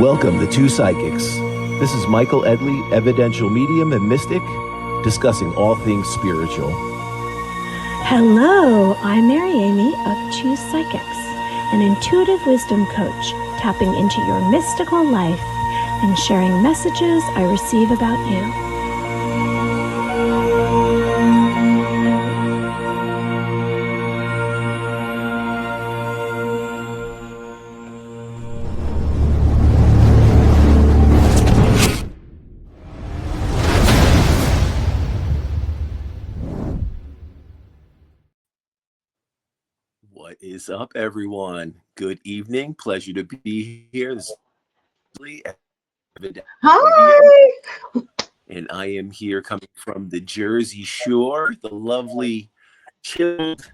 Welcome to Two Psychics. This is Michael Edley, evidential medium and mystic, discussing all things spiritual. Hello, I'm Mary Amy of Two Psychics, an intuitive wisdom coach, tapping into your mystical life and sharing messages I receive about you. What is up, everyone? Good evening. Pleasure to be here. This is Hi. And I am here coming from the Jersey Shore, the lovely, chilled,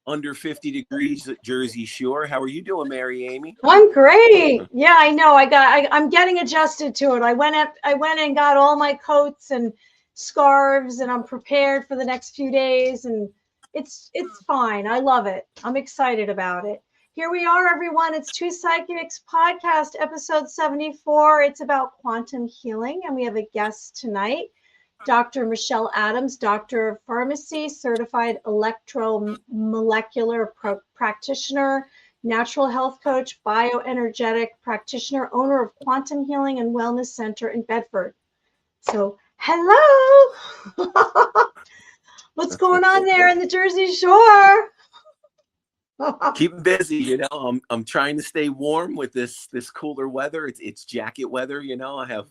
under 50 degrees Jersey Shore. How are you doing, Mary Amy? I'm great. Yeah, I know. I'm getting adjusted to it. I went and got all my coats and scarves, and I'm prepared for the next few days, and it's fine. I love it. I'm excited about it. Here we are, everyone. It's Two Psychics podcast, episode 74. It's about quantum healing, and we have a guest tonight, Dr. Michelle Adams, Doctor of Pharmacy, certified Electromolecular Practitioner, Natural Health Coach, Bioenergetic Practitioner, owner of Quantum Healing and Wellness Center in Bedford. So, hello! What's going on there in the Jersey Shore? Keeping busy, you know. I'm trying to stay warm with this cooler weather. It's jacket weather, you know. I have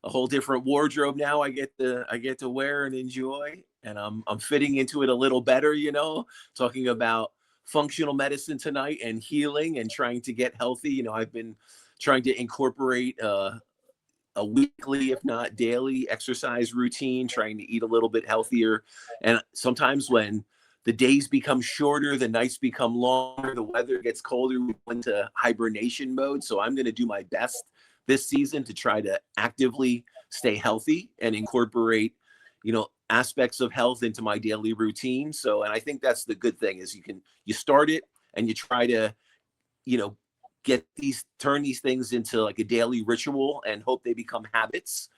a whole different wardrobe now. I get to wear and enjoy, and I'm fitting into it a little better, you know. Talking about functional medicine tonight and healing and trying to get healthy. You know, I've been trying to incorporate a weekly, if not daily, exercise routine, trying to eat a little bit healthier. And sometimes when the days become shorter, the nights become longer, the weather gets colder, we go into hibernation mode. So I'm going to do my best this season to try to actively stay healthy and incorporate, you know, aspects of health into my daily routine. So, and I think that's the good thing is you start it and you try to, you know, turn these things into like a daily ritual and hope they become habits.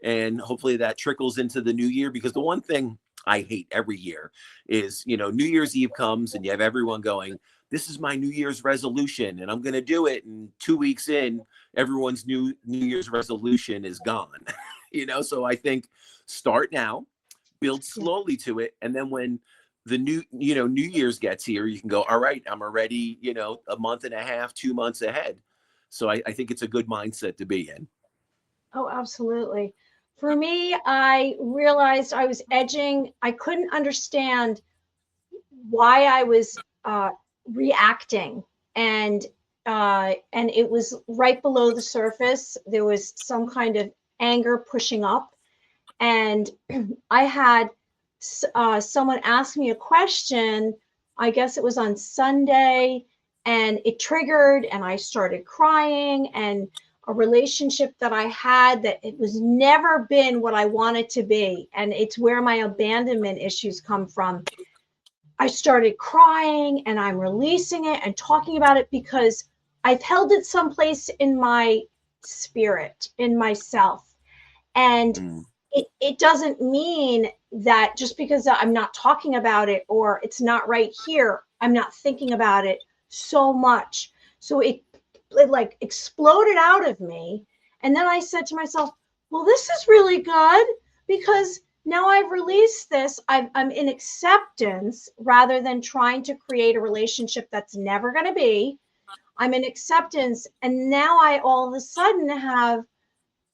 And hopefully that trickles into the new year, because the one thing I hate every year is, you know, New Year's Eve comes and you have everyone going, this is my New Year's resolution and I'm going to do it. And 2 weeks in, everyone's New Year's resolution is gone, you know? So I think start now, build slowly to it. And then when the New Year's gets here, you can go, all right, I'm already, you know, a month and a half, 2 months ahead. So I think it's a good mindset to be in. Oh, absolutely. For me, I realized I was edging. I couldn't understand why I was reacting, and it was right below the surface. There was some kind of anger pushing up, and I had someone ask me a question. I guess it was on Sunday, and it triggered, and I started crying, and a relationship that I had that it was never been what I wanted to be. And it's where my abandonment issues come from. I started crying and I'm releasing it and talking about it because I've held it someplace in my spirit, in myself. And it doesn't mean that just because I'm not talking about it or it's not right here, I'm not thinking about it so much. So it like exploded out of me. And then I said to myself, well, this is really good because now I've released this. I'm in acceptance rather than trying to create a relationship that's never going to be. I'm in acceptance. And now I all of a sudden have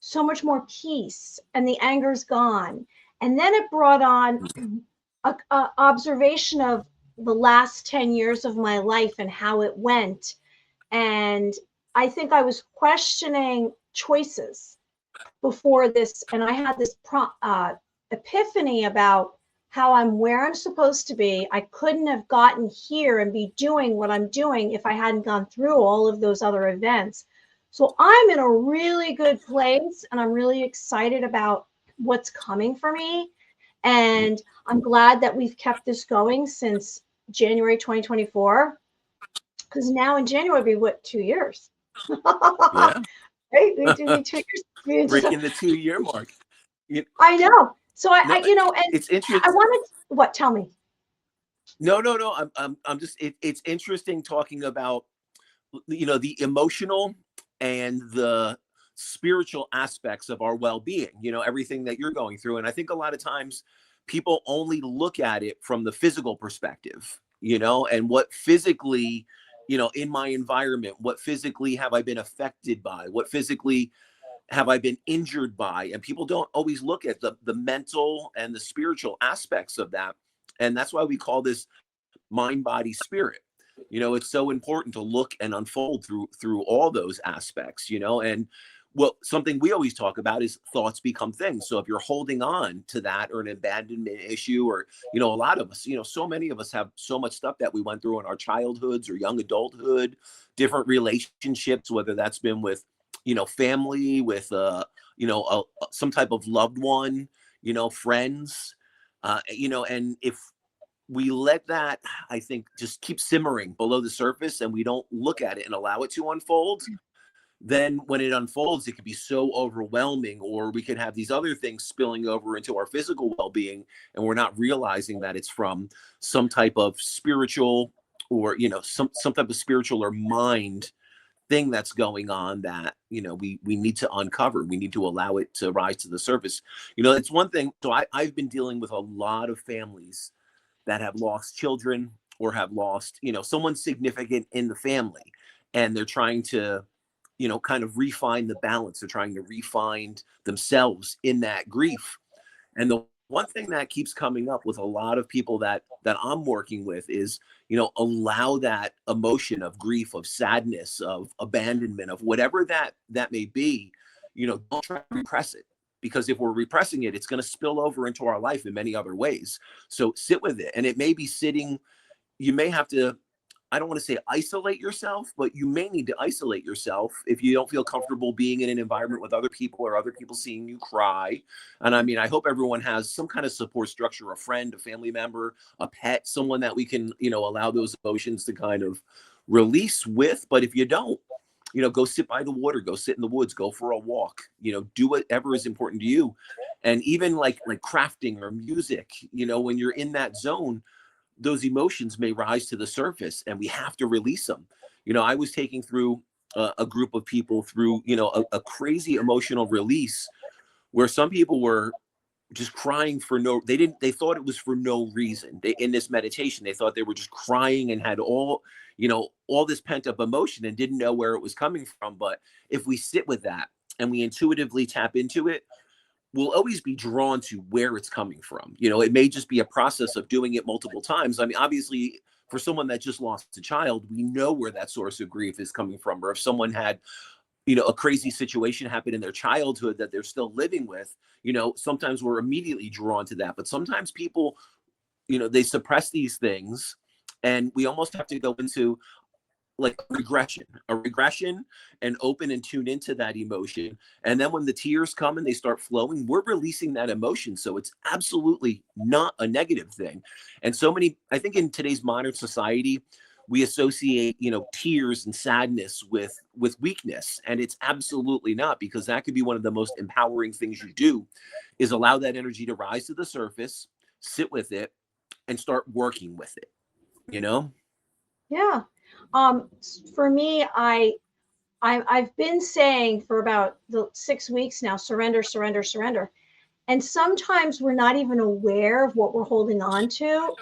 so much more peace and the anger's gone. And then it brought on a observation of the last 10 years of my life and how it went. And I think I was questioning choices before this, and I had this epiphany about how I'm where I'm supposed to be. I couldn't have gotten here and be doing what I'm doing if I hadn't gone through all of those other events. So I'm in a really good place, and I'm really excited about what's coming for me. And I'm glad that we've kept this going since January 2024, because now in January will be 2 years. Yeah. right? We do need 2 years. Breaking the 2-year mark. I know. So No, and it's interesting. I wanted, what, tell me. No. I'm just, it's interesting talking about, the emotional and the spiritual aspects of our well-being, everything that you're going through. And I think a lot of times people only look at it from the physical perspective, and what physically, in my environment, what physically have I been affected by, what physically have I been injured by? And people don't always look at the mental and the spiritual aspects of that. And that's why we call this mind, body, spirit. It's so important to look and unfold through all those aspects, and something we always talk about is thoughts become things. So if you're holding on to that, or an abandonment issue, or a lot of us, so many of us have so much stuff that we went through in our childhoods or young adulthood, different relationships, whether that's been with family, with some type of loved one, friends, and if we let that, I think, just keep simmering below the surface, and we don't look at it and allow it to unfold, then when it unfolds, it could be so overwhelming, or we could have these other things spilling over into our physical well-being, and we're not realizing that it's from some type of spiritual, or some type of spiritual or mind thing that's going on that we need to uncover. We need to allow it to rise to the surface. It's one thing. So I've been dealing with a lot of families that have lost children, or have lost someone significant in the family, and they're trying to kind of refine the balance. They're trying to refine themselves in that grief. And the one thing that keeps coming up with a lot of people that I'm working with is, allow that emotion of grief, of sadness, of abandonment, of whatever that may be, don't try to repress it. Because if we're repressing it, it's going to spill over into our life in many other ways. So sit with it. And it may be sitting, you may have to, I don't want to say isolate yourself, but you may need to isolate yourself if you don't feel comfortable being in an environment with other people, or other people seeing you cry. And I mean, I hope everyone has some kind of support structure, a friend, a family member, a pet, someone that we can, allow those emotions to kind of release with. But if you don't, go sit by the water, go sit in the woods, go for a walk, do whatever is important to you. And even like crafting or music, when you're in that zone, those emotions may rise to the surface, and we have to release them. I was taking through a group of people through, a crazy emotional release, where some people were just crying for they thought it was for no reason. In this meditation, they thought they were just crying and had all this pent up emotion, and didn't know where it was coming from. But if we sit with that and we intuitively tap into it, we'll always be drawn to where it's coming from. It may just be a process of doing it multiple times. I mean, obviously, for someone that just lost a child, we know where that source of grief is coming from. Or if someone had a crazy situation happened in their childhood that they're still living with, sometimes we're immediately drawn to that. But sometimes people, they suppress these things, and we almost have to go into like a regression, and open and tune into that emotion. And then when the tears come and they start flowing, we're releasing that emotion. So it's absolutely not a negative thing. And I think in today's modern society, we associate, tears and sadness with weakness. And it's absolutely not, because that could be one of the most empowering things you do, is allow that energy to rise to the surface, sit with it, and start working with it, Yeah. For me, I've been saying for about the 6 weeks now, surrender, surrender, surrender. And sometimes we're not even aware of what we're holding on to.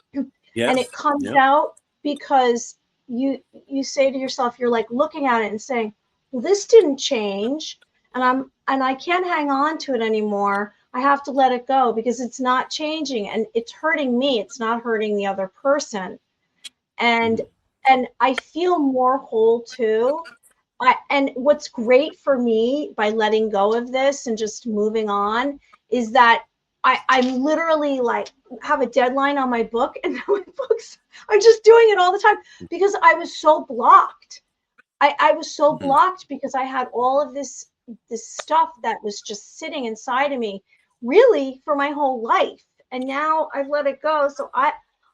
Yes. And it comes Yep. out because you say to yourself, you're like looking at it and saying, well, this didn't change, and I can't hang on to it anymore. I have to let it go because it's not changing, and it's hurting me. It's not hurting the other person. And I feel more whole too. And what's great for me by letting go of this and just moving on is that I'm literally like have a deadline on my book, and my books, I'm just doing it all the time because I was so blocked. I was so blocked because I had all of this stuff that was just sitting inside of me really for my whole life. And now I've let it go. So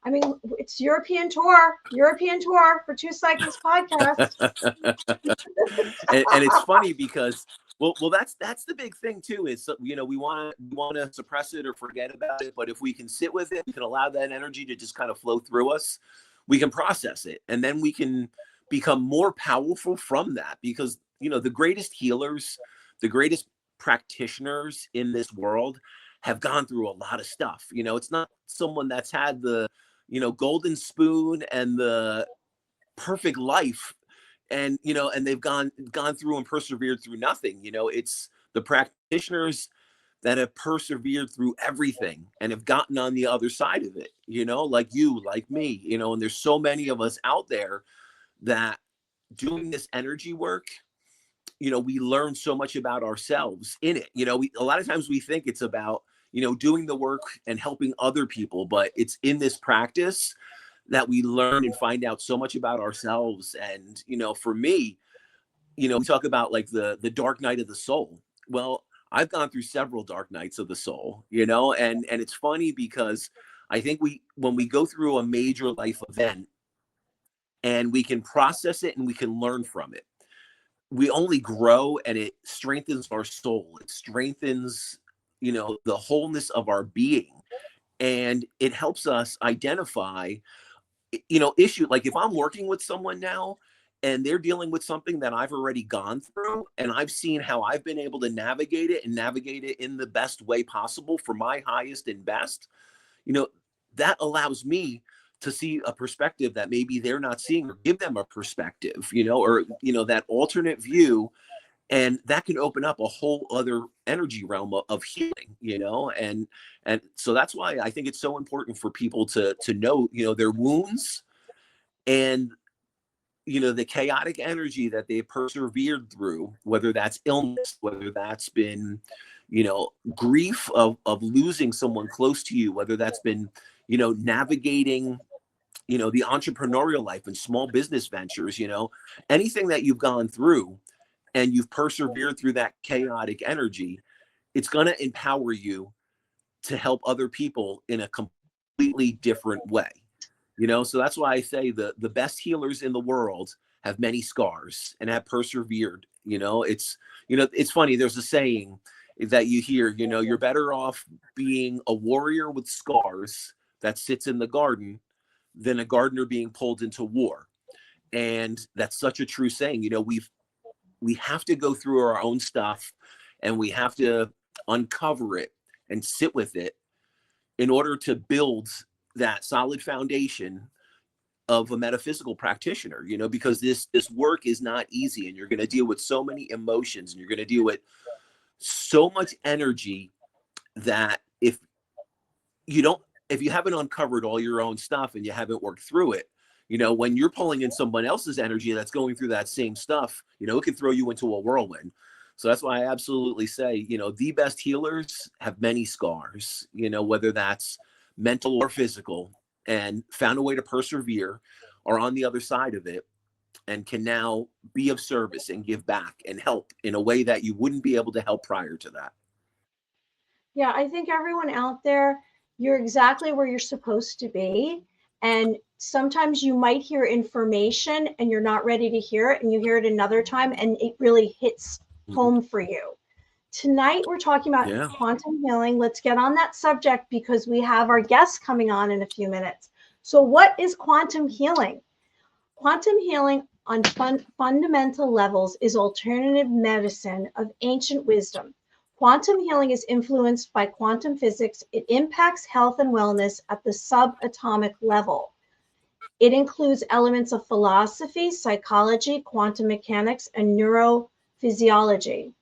I mean, it's European tour for 2 Cycles podcast. And it's funny because Well, that's the big thing too. Is we want to suppress it or forget about it, but if we can sit with it, we can allow that energy to just kind of flow through us. We can process it, and then we can become more powerful from that. Because the greatest healers, the greatest practitioners in this world have gone through a lot of stuff. It's not someone that's had the golden spoon and the perfect life, and they've gone through and persevered through nothing. It's the practitioners that have persevered through everything and have gotten on the other side of it, like you, like me, and there's so many of us out there that doing this energy work, we learn so much about ourselves in it. A lot of times we think it's about doing the work and helping other people, but it's in this practice that we learn and find out so much about ourselves. And for me, we talk about like the dark night of the soul. Well, I've gone through several dark nights of the soul, and it's funny because I think when we go through a major life event and we can process it and we can learn from it, we only grow, and it strengthens our soul. It strengthens, the wholeness of our being, and it helps us identify issue. Like if I'm working with someone now and they're dealing with something that I've already gone through, and I've seen how I've been able to navigate it and navigate it in the best way possible for my highest and best, that allows me to see a perspective that maybe they're not seeing, or give them a perspective, or that alternate view. And that can open up a whole other energy realm of healing, and so that's why I think it's so important for people to know, their wounds, and the chaotic energy that they persevered through, whether that's illness, whether that's been grief of losing someone close to you, whether that's been navigating the entrepreneurial life and small business ventures, anything that you've gone through and you've persevered through that chaotic energy, it's going to empower you to help other people in a completely different way. So that's why I say the best healers in the world have many scars and have persevered. It's funny. There's a saying that you hear, you're better off being a warrior with scars that sits in the garden than a gardener being pulled into war. And that's such a true saying. We have to go through our own stuff, and we have to uncover it and sit with it in order to build that solid foundation of a metaphysical practitioner, because this work is not easy, and you're going to deal with so many emotions, and you're going to deal with so much energy that if you haven't uncovered all your own stuff and you haven't worked through it, when you're pulling in someone else's energy that's going through that same stuff, it can throw you into a whirlwind. So that's why I absolutely say, the best healers have many scars, whether that's mental or physical, and found a way to persevere, or on the other side of it, and can now be of service and give back and help in a way that you wouldn't be able to help prior to that. Yeah, I think everyone out there, you're exactly where you're supposed to be. And sometimes you might hear information and you're not ready to hear it, and you hear it another time and it really hits home for you. Tonight, we're talking about quantum healing. Let's get on that subject because we have our guests coming on in a few minutes. So what is quantum healing? Quantum healing on fundamental levels is alternative medicine of ancient wisdom. Quantum healing is influenced by quantum physics. It impacts health and wellness at the subatomic level. It includes elements of philosophy, psychology, quantum mechanics, and neurophysiology.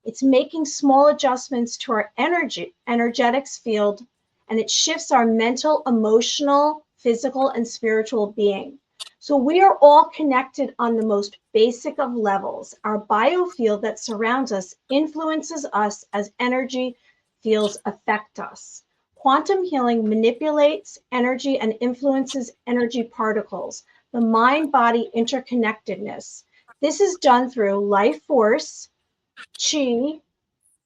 It's making small adjustments to our energetics field, and it shifts our mental, emotional, physical, and spiritual being. So we are all connected on the most basic of levels. Our biofield that surrounds us influences us as energy fields affect us. Quantum healing manipulates energy and influences energy particles, the mind-body interconnectedness. This is done through life force, chi,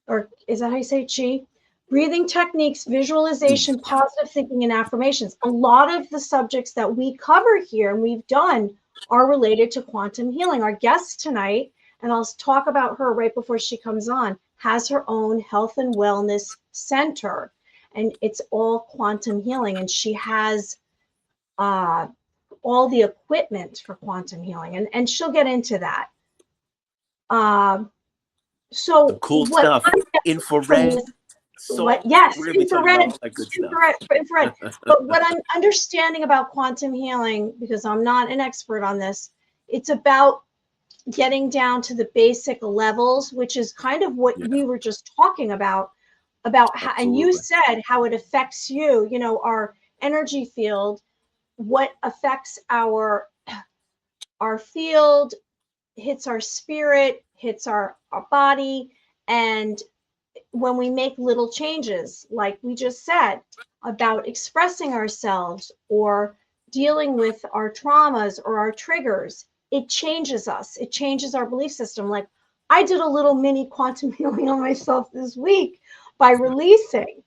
or is that how you say chi? Breathing techniques, visualization, positive thinking, and affirmations. A lot of the subjects that we cover here and we've done are related to quantum healing. Our guest tonight, and I'll talk about her right before she comes on, has her own health and wellness center, and it's all quantum healing. And she has all the equipment for quantum healing, and she'll get into that. So Some cool what stuff. Infrared. What? Yes, We're going to be talking about all that good infrared. But what I'm understanding about quantum healing, because I'm not an expert on this, it's about getting down to the basic levels, which is kind of what we were just talking about how, and you said how it affects you, you know, our energy field, what affects our field, hits our spirit, hits our body. And when we make little changes, like we just said, about expressing ourselves or dealing with our traumas or our triggers, it changes us. It changes our belief system. Like I did a little mini quantum healing on myself this week by releasing.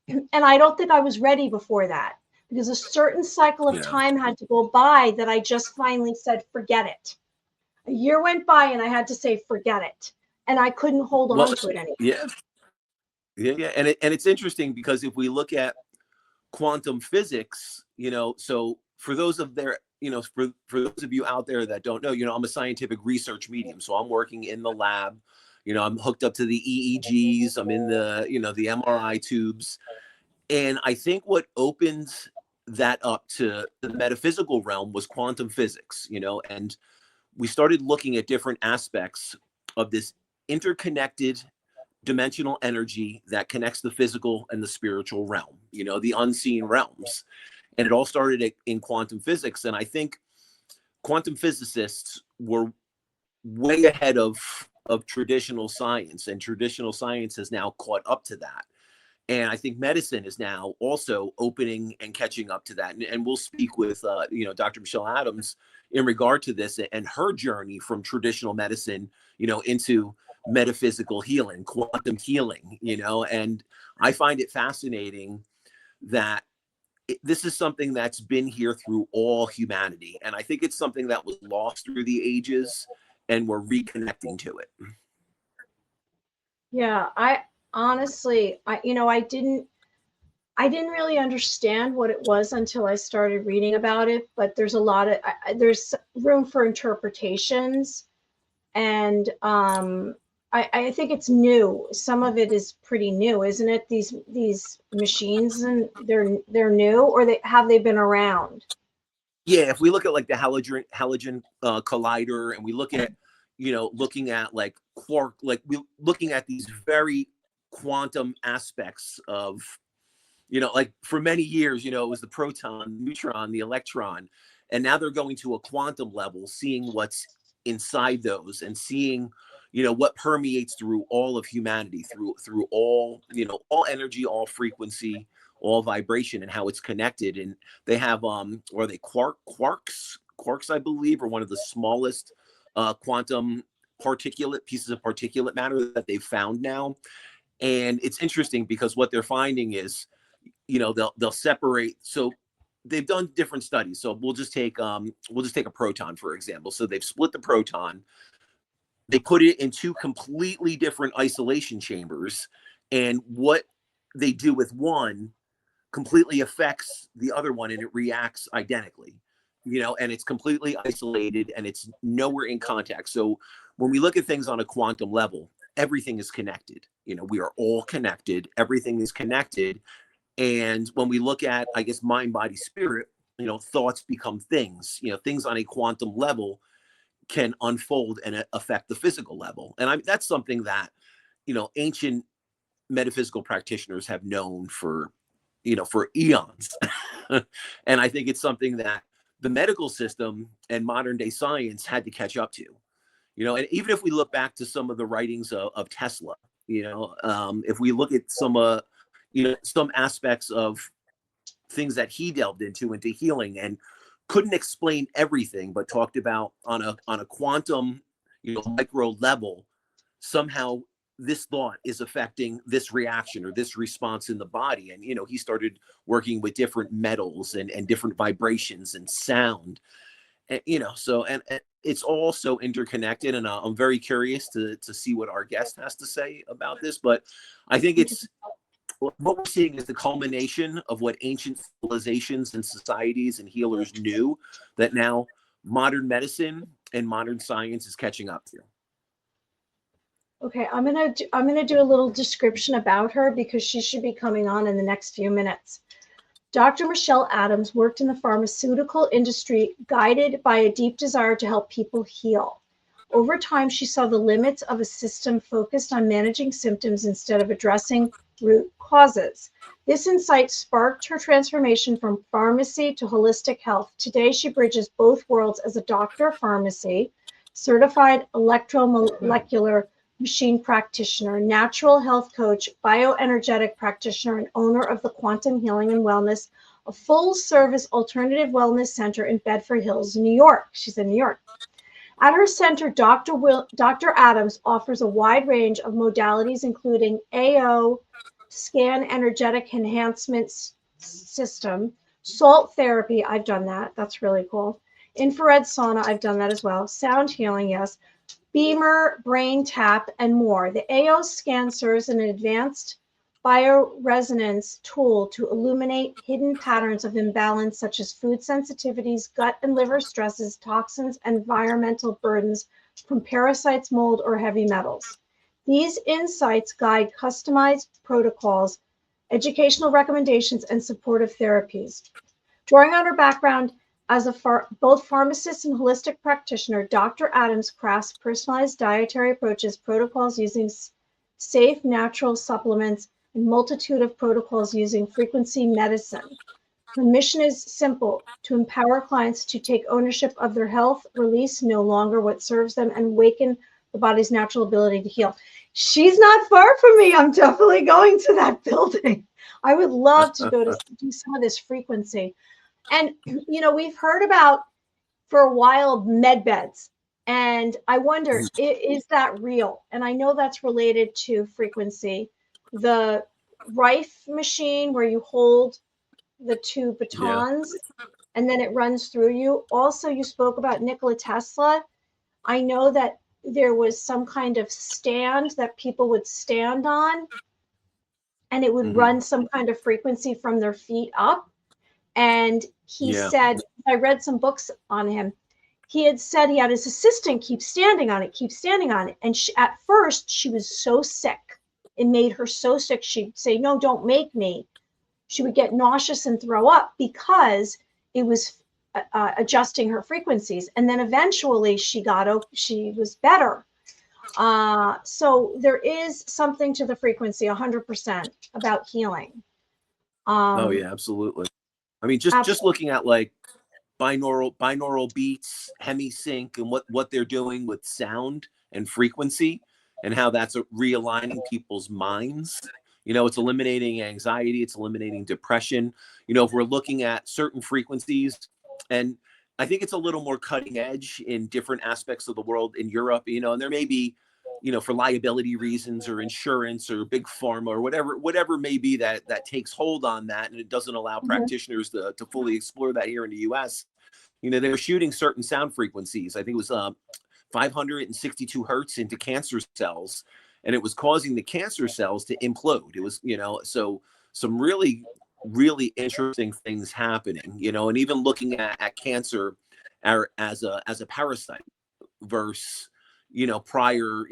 And I don't think I was ready before that, because a certain cycle of time had to go by that I just finally said, forget it. A year went by and I had to say, forget it. And I couldn't hold on to it anymore. Yeah. And it's interesting, because if we look at quantum physics, you know, so for those of there, you know, for those of you out there that don't know, you know, I'm a scientific research medium. So I'm working in the lab, you know, I'm hooked up to the EEGs, I'm in the, you know, the MRI tubes. And I think what opened that up to the metaphysical realm was quantum physics, you know, and we started looking at different aspects of this interconnected dimensional energy that connects the physical and the spiritual realm, you know, the unseen realms. And it all started in quantum physics. And I think quantum physicists were way ahead of traditional science, and traditional science has now caught up to that. And I think medicine is now also opening and catching up to that. And we'll speak with, you know, Dr. Michelle Adams in regard to this and her journey from traditional medicine, you know, into metaphysical healing, quantum healing, you know. And I find it fascinating that this is something that's been here through all humanity. And I think it's something that was lost through the ages, and we're reconnecting to it. Yeah, I honestly, I didn't really understand what it was until I started reading about it, but there's a lot of, there's room for interpretations. And I think it's new. Some of it is pretty new, isn't it? These machines, and they're new, or have they been around? Yeah, if we look at like the halogen collider, and we look at, you know, looking at like quark, like we looking at these very quantum aspects of, you know, like for many years, you know, it was the proton, neutron, the electron, and now they're going to a quantum level, seeing what's inside those, and seeing, you know, what permeates through all of humanity, through all, you know, all energy, all frequency, all vibration, and how it's connected. And they have or they quarks, I believe, are one of the smallest quantum pieces of particulate matter that they've found now. And it's interesting because what they're finding is, you know, they'll separate. So they've done different studies. So we'll just take a proton, for example. So they've split the proton, they put it in two completely different isolation chambers, and what they do with one completely affects the other one, and it reacts identically, you know, and it's completely isolated and it's nowhere in contact. So when we look at things on a quantum level, everything is connected. You know, we are all connected, everything is connected. And when we look at, I guess, mind, body, spirit, you know, thoughts become things, you know, things on a quantum level can unfold and affect the physical level. And that's something that, you know, ancient metaphysical practitioners have known for, you know, for eons. And I think it's something that the medical system and modern day science had to catch up to, you know. And even if we look back to some of the writings of Tesla, you know, if we look at some, you know, some aspects of things that he delved into healing, and couldn't explain everything, but talked about on a quantum, you know, micro level, somehow this thought is affecting this reaction or this response in the body. And, you know, he started working with different metals and different vibrations and sound, and, you know, so, and it's all so interconnected, and I'm very curious to see what our guest has to say about this. But I think it's what we're seeing is the culmination of what ancient civilizations and societies and healers knew that now modern medicine and modern science is catching up to. Okay, I'm gonna do a little description about her because she should be coming on in the next few minutes. Dr. Michelle Adams worked in the pharmaceutical industry, guided by a deep desire to help people heal. Over time, she saw the limits of a system focused on managing symptoms instead of addressing root causes. This insight sparked her transformation from pharmacy to holistic health. Today, she bridges both worlds as a doctor of pharmacy, certified electromolecular machine practitioner, natural health coach, bioenergetic practitioner, and owner of the Quantum Healing and Wellness, a full-service alternative wellness center in Bedford Hills, New York. She's in New York. At her center, Dr. Adams offers a wide range of modalities, including AO, scan energetic enhancement system, salt therapy. I've done that. That's really cool. Infrared sauna. I've done that as well. Sound healing. Yes. BEMER BrainTap, and more. The AO scan serves as an advanced bioresonance tool to illuminate hidden patterns of imbalance such as food sensitivities, gut and liver stresses, toxins, and environmental burdens from parasites, mold, or heavy metals. These insights guide customized protocols, educational recommendations, and supportive therapies. Drawing on her background as both pharmacist and holistic practitioner, Dr. Adams crafts personalized dietary approaches, protocols using safe, natural supplements, and multitude of protocols using frequency medicine. Her mission is simple: to empower clients to take ownership of their health, release no longer what serves them, and awaken the body's natural ability to heal. She's not far from me. I'm definitely going to that building. I would love to go to do some of this frequency. And, you know, we've heard about for a while med beds. And I wonder, is that real? And I know that's related to frequency. The Rife machine where you hold the two batons and then it runs through you. Also, you spoke about Nikola Tesla. I know that there was some kind of stand that people would stand on and it would run some kind of frequency from their feet up. And he said, I read some books on him. He had said he had his assistant keep standing on it. And at first, she was so sick. It made her so sick. She'd say, no, don't make me. She would get nauseous and throw up because it was adjusting her frequencies. And then eventually she was better. So there is something to the frequency, 100% about healing. Oh yeah, absolutely. I mean, just looking at like binaural beats, hemisync, and what they're doing with sound and frequency, and how that's realigning people's minds. You know, it's eliminating anxiety, it's eliminating depression. You know, if we're looking at certain frequencies, and I think it's a little more cutting edge in different aspects of the world in Europe, you know, and there may be, you know, for liability reasons or insurance or big pharma or whatever may be that takes hold on that, and it doesn't allow practitioners to fully explore that here in the US. You know, they were shooting certain sound frequencies. I think it was 562 hertz into cancer cells, and it was causing the cancer cells to implode. It was, you know, so some really, really interesting things happening, you know, and even looking at cancer as a parasite versus, you know, prior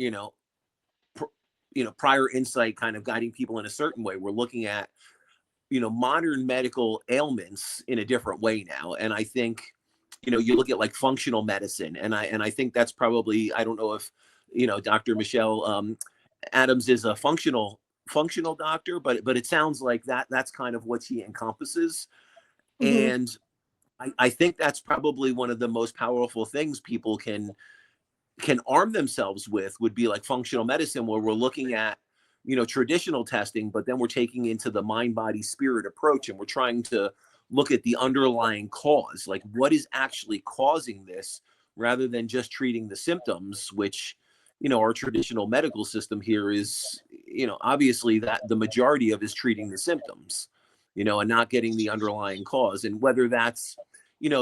insight kind of guiding people in a certain way. We're looking at, you know, modern medical ailments in a different way now. And I think, you know, you look at like functional medicine, and I think that's probably, I don't know if, you know, Dr. Michelle Adams is a functional doctor, but it sounds like that's kind of what she encompasses. And I think that's probably one of the most powerful things people can arm themselves with, would be like functional medicine, where we're looking at, you know, traditional testing, but then we're taking into the mind, body, spirit approach, and we're trying to look at the underlying cause, like what is actually causing this, rather than just treating the symptoms, which, you know, our traditional medical system here is, you know, obviously that the majority of is treating the symptoms, you know, and not getting the underlying cause. And whether that's,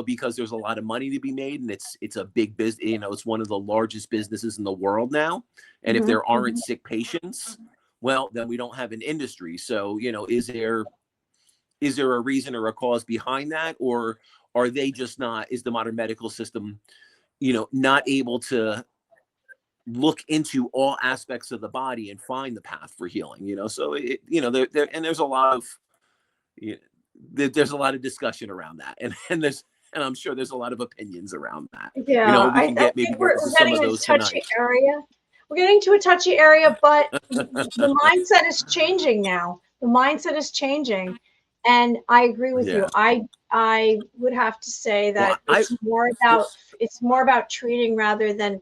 because there's a lot of money to be made, and it's a big business. It's one of the largest businesses in the world now. And if there aren't sick patients, well, then we don't have an industry. So, is there a reason or a cause behind that, or are they just not? Is the modern medical system, not able to look into all aspects of the body and find the path for healing? So there's a lot of there's a lot of discussion around that, and I'm sure there's a lot of opinions around that. Yeah, We can get maybe we're some getting of a those touchy tonight. area. We're getting to a touchy area, but the mindset is changing now. The mindset is changing, and I agree with you. I would have to say that it's more about treating rather than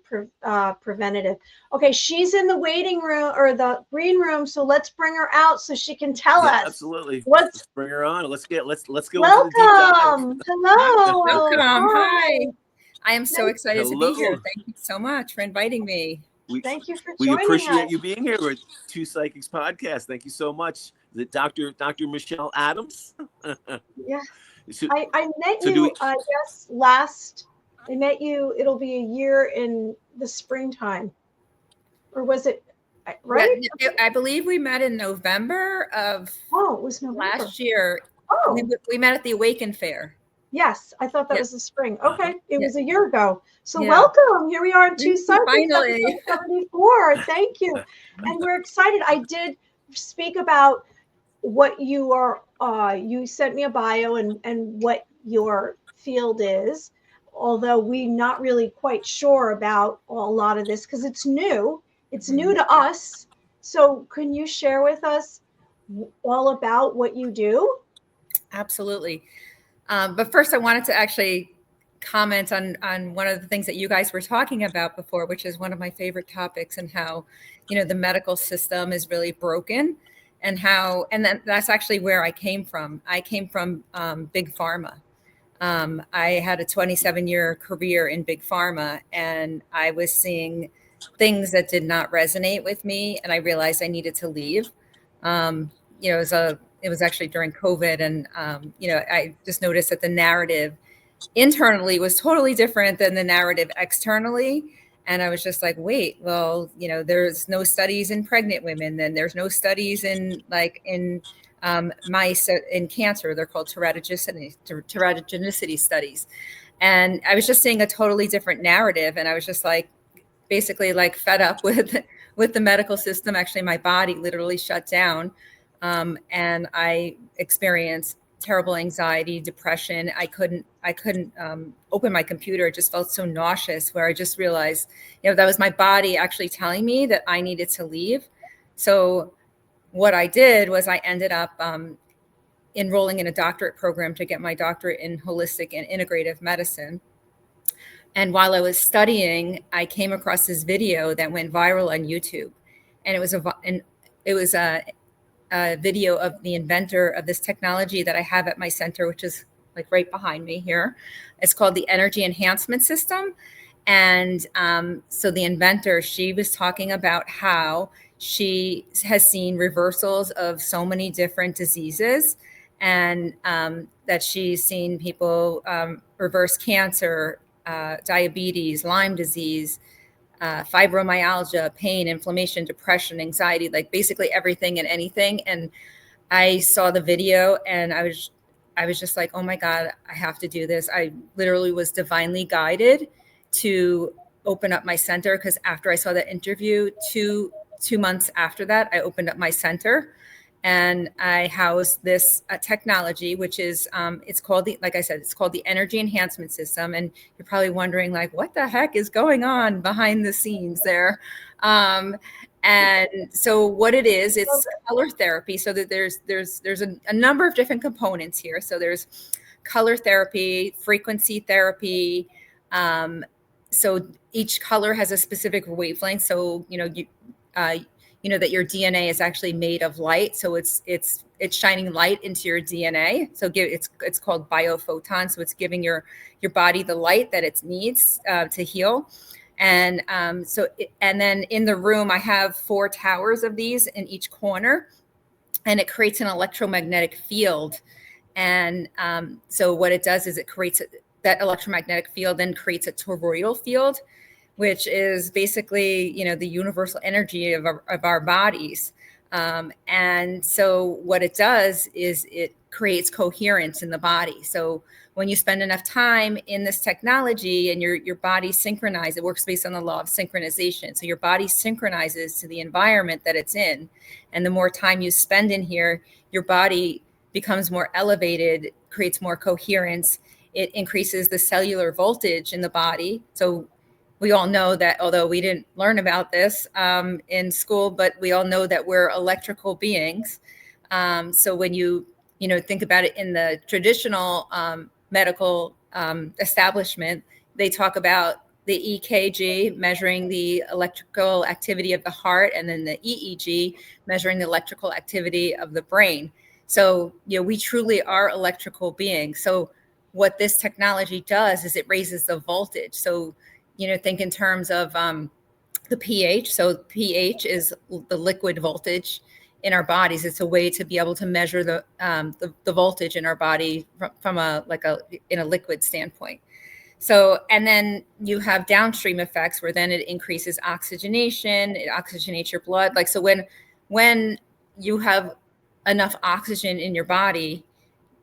preventative. Okay, she's in the waiting room or the green room, so let's bring her out so she can tell us. Absolutely. Let's bring her on. Let's go welcome. into the deep dive. Hello. Welcome. Hi. I am so excited to be here. Hello. Thank you so much for inviting me. Thank you for We joining appreciate us. you being here with Two Psychics Podcast. Thank you so much. Is it Dr. Michelle Adams? Yeah. So, I met you, I guess, I met you, it'll be a year in the springtime. Or was it, right? Yeah, I believe we met in November of it was November. last year. Oh. We met at the Awaken Fair. Yes, I thought that was the spring. Okay, it was a year ago. So Yeah. Welcome. Here we are in Two Psychics, Finally. episode 74. Thank you. And we're excited. I did speak about what you are, you sent me a bio and what your field is, although we're not really quite sure about a lot of this because it's new. It's new to us. So can you share with us all about what you do? Absolutely. But first I wanted to actually comment on one of the things that you guys were talking about before, which is one of my favorite topics, and how, the medical system is really broken, and that's actually where I came from. I came from big pharma. I had a 27-year career in big pharma, and I was seeing things that did not resonate with me, and I realized I needed to leave. It was actually during COVID, and I just noticed that the narrative internally was totally different than the narrative externally. And I was just like, wait, well, there's no studies in pregnant women, then there's no studies in mice in cancer. They're called teratogenicity studies. And I was just seeing a totally different narrative. And I was just basically fed up with the medical system. Actually, my body literally shut down. And I experienced terrible anxiety, depression. I couldn't open my computer. It just felt so nauseous, where I just realized, that was my body actually telling me that I needed to leave. So what I did was I ended up enrolling in a doctorate program to get my doctorate in holistic and integrative medicine. And while I was studying, I came across this video that went viral on YouTube. And it was a video of the inventor of this technology that I have at my center, which is right behind me here. It's called the Energy Enhancement System. And so the inventor, she was talking about how she has seen reversals of so many different diseases, and that she's seen people reverse cancer, diabetes, Lyme disease, fibromyalgia, pain, inflammation, depression, anxiety, basically everything and anything. And I saw the video, and I was just like, oh my God, I have to do this. I literally was divinely guided to open up my center, because after I saw that interview, two months after that, I opened up my center, and I house this technology, which is, it's called the Energy Enhancement System. And you're probably wondering, what the heck is going on behind the scenes there? And so what it is, it's color therapy. So that there's a number of different components here. So there's color therapy, frequency therapy. So each color has a specific wavelength. So, that your DNA is actually made of light. So it's shining light into your DNA. So it's called biophotons. So it's giving your body the light that it needs to heal. And and then in the room, I have 4 towers of these in each corner, and it creates an electromagnetic field. And so what it does is it creates that electromagnetic field then creates a toroidal field, which is basically, the universal energy of our bodies. And so what it does is it creates coherence in the body. So when you spend enough time in this technology and your body synchronizes, it works based on the law of synchronization. So your body synchronizes to the environment that it's in. And the more time you spend in here, your body becomes more elevated, creates more coherence. It increases the cellular voltage in the body. So we all know that, although we didn't learn about this in school, but we all know that we're electrical beings. So when you think about it in the traditional medical establishment, they talk about the EKG measuring the electrical activity of the heart, and then the EEG measuring the electrical activity of the brain. So, we truly are electrical beings. So what this technology does is it raises the voltage. So, think in terms of the pH. So pH is the liquid voltage in our bodies. It's a way to be able to measure the voltage in our body from in a liquid standpoint. So, and then you have downstream effects where then it increases oxygenation, it oxygenates your blood. Like, so when you have enough oxygen in your body,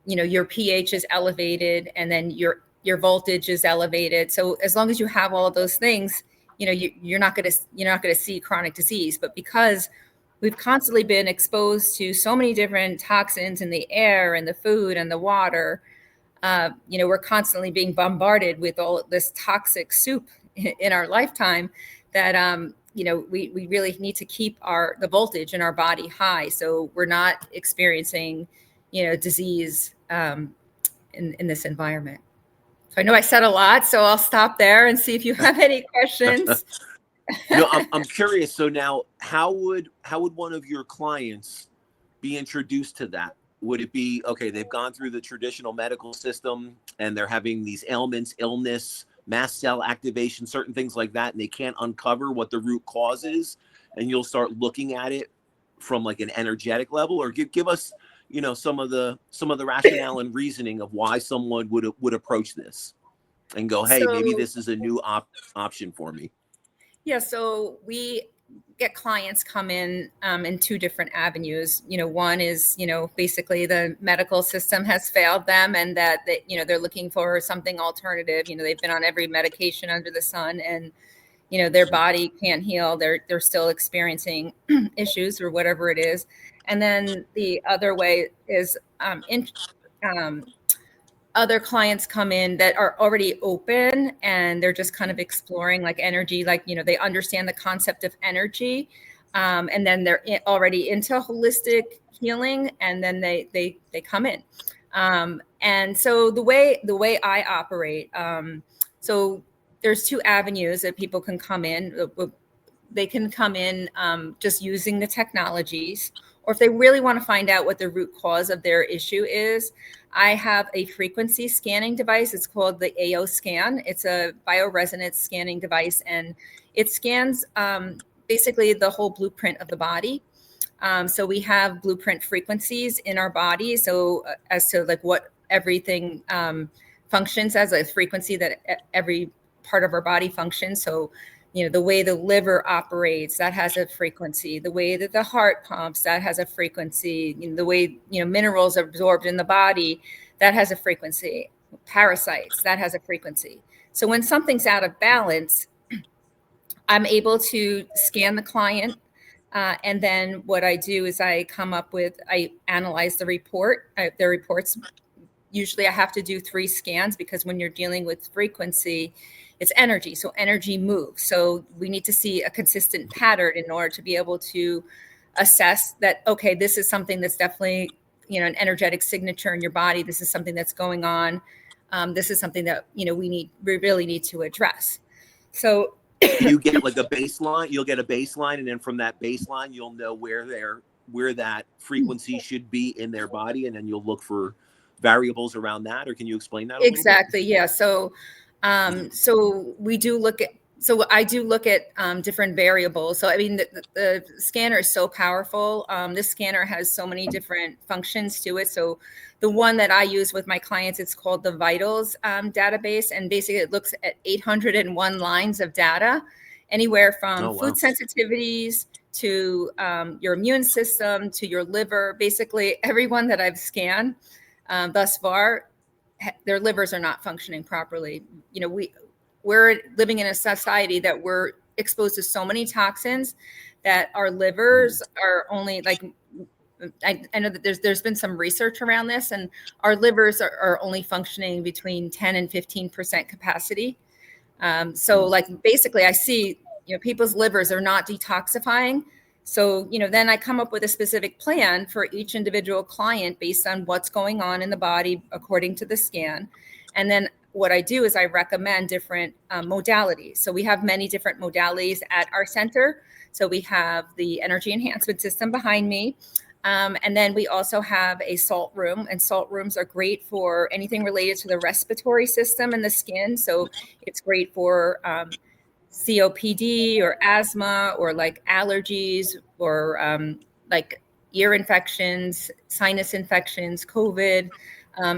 your pH is elevated, and then your voltage is elevated. So as long as you have all of those things, you're not going to see chronic disease. But because we've constantly been exposed to so many different toxins in the air and the food and the water, we're constantly being bombarded with all this toxic soup in our lifetime that, we really need to keep the voltage in our body high. So we're not experiencing, disease in this environment. So I know I said a lot, so I'll stop there and see if you have any questions. No, I'm curious. So now, how would one of your clients be introduced to that? Would it be, okay, they've gone through the traditional medical system and they're having these ailments, illness, mast cell activation, certain things like that, and they can't uncover what the root cause is, and you'll start looking at it from like an energetic level? Or give us, some of the rationale and reasoning of why someone would approach this and go, hey, maybe this is a new option for me. Yeah, so we get clients come in two different avenues. One is, basically the medical system has failed them, and that they're looking for something alternative. They've been on every medication under the sun, and their body can't heal. They're still experiencing issues or whatever it is. And then the other way is other clients come in that are already open, and they're just kind of exploring like energy, like, they understand the concept of energy. And then they're already into holistic healing, and then they come in. And so the way I operate, so there's two avenues that people can come in. They can come in just using the technologies, or if they really want to find out what the root cause of their issue is, I have a frequency scanning device. It's called the AO scan. It's a bioresonance scanning device, and it scans basically the whole blueprint of the body. So we have blueprint frequencies in our body. So as to like what everything functions as, a frequency that every part of our body functions. So the way the liver operates, that has a frequency. The way that the heart pumps, that has a frequency. The way, minerals are absorbed in the body, that has a frequency. Parasites, that has a frequency. So when something's out of balance, I'm able to scan the client. And then what I do is I analyze the report. The reports, usually I have to do 3 scans, because when you're dealing with frequency, it's energy. So energy moves. So we need to see a consistent pattern in order to be able to assess that, okay, this is something that's definitely, an energetic signature in your body. This is something that's going on. This is something that, we really need to address. So you get like a baseline, you'll get a baseline, and then from that baseline, you'll know where that frequency should be in their body. And then you'll look for variables around that. Or can you explain that a exactly? little bit? Yeah. So we do look So I do look at different variables. So I mean, the scanner is so powerful. This scanner has so many different functions to it. So the one that I use with my clients, it's called the Vitals database, and basically it looks at 801 lines of data, anywhere from food sensitivities to your immune system to your liver. Basically, everyone that I've scanned thus far, their livers are not functioning properly. You know, we're living in a society that we're exposed to so many toxins that our livers are only like, I know that there's been some research around this, and our livers are only functioning between 10 and 15% capacity. So like basically I see, you know, people's livers are not detoxifying. So, you know, then I come up with a specific plan for each individual client based on what's going on in the body according to the scan. And then what I do is I recommend different modalities. So we have many different modalities at our center. So we have the energy enhancement system behind me. And then we also have a salt room, and salt rooms are great for anything related to the respiratory system and the skin. So it's great for COPD or asthma or like allergies or like ear infections, sinus infections, COVID,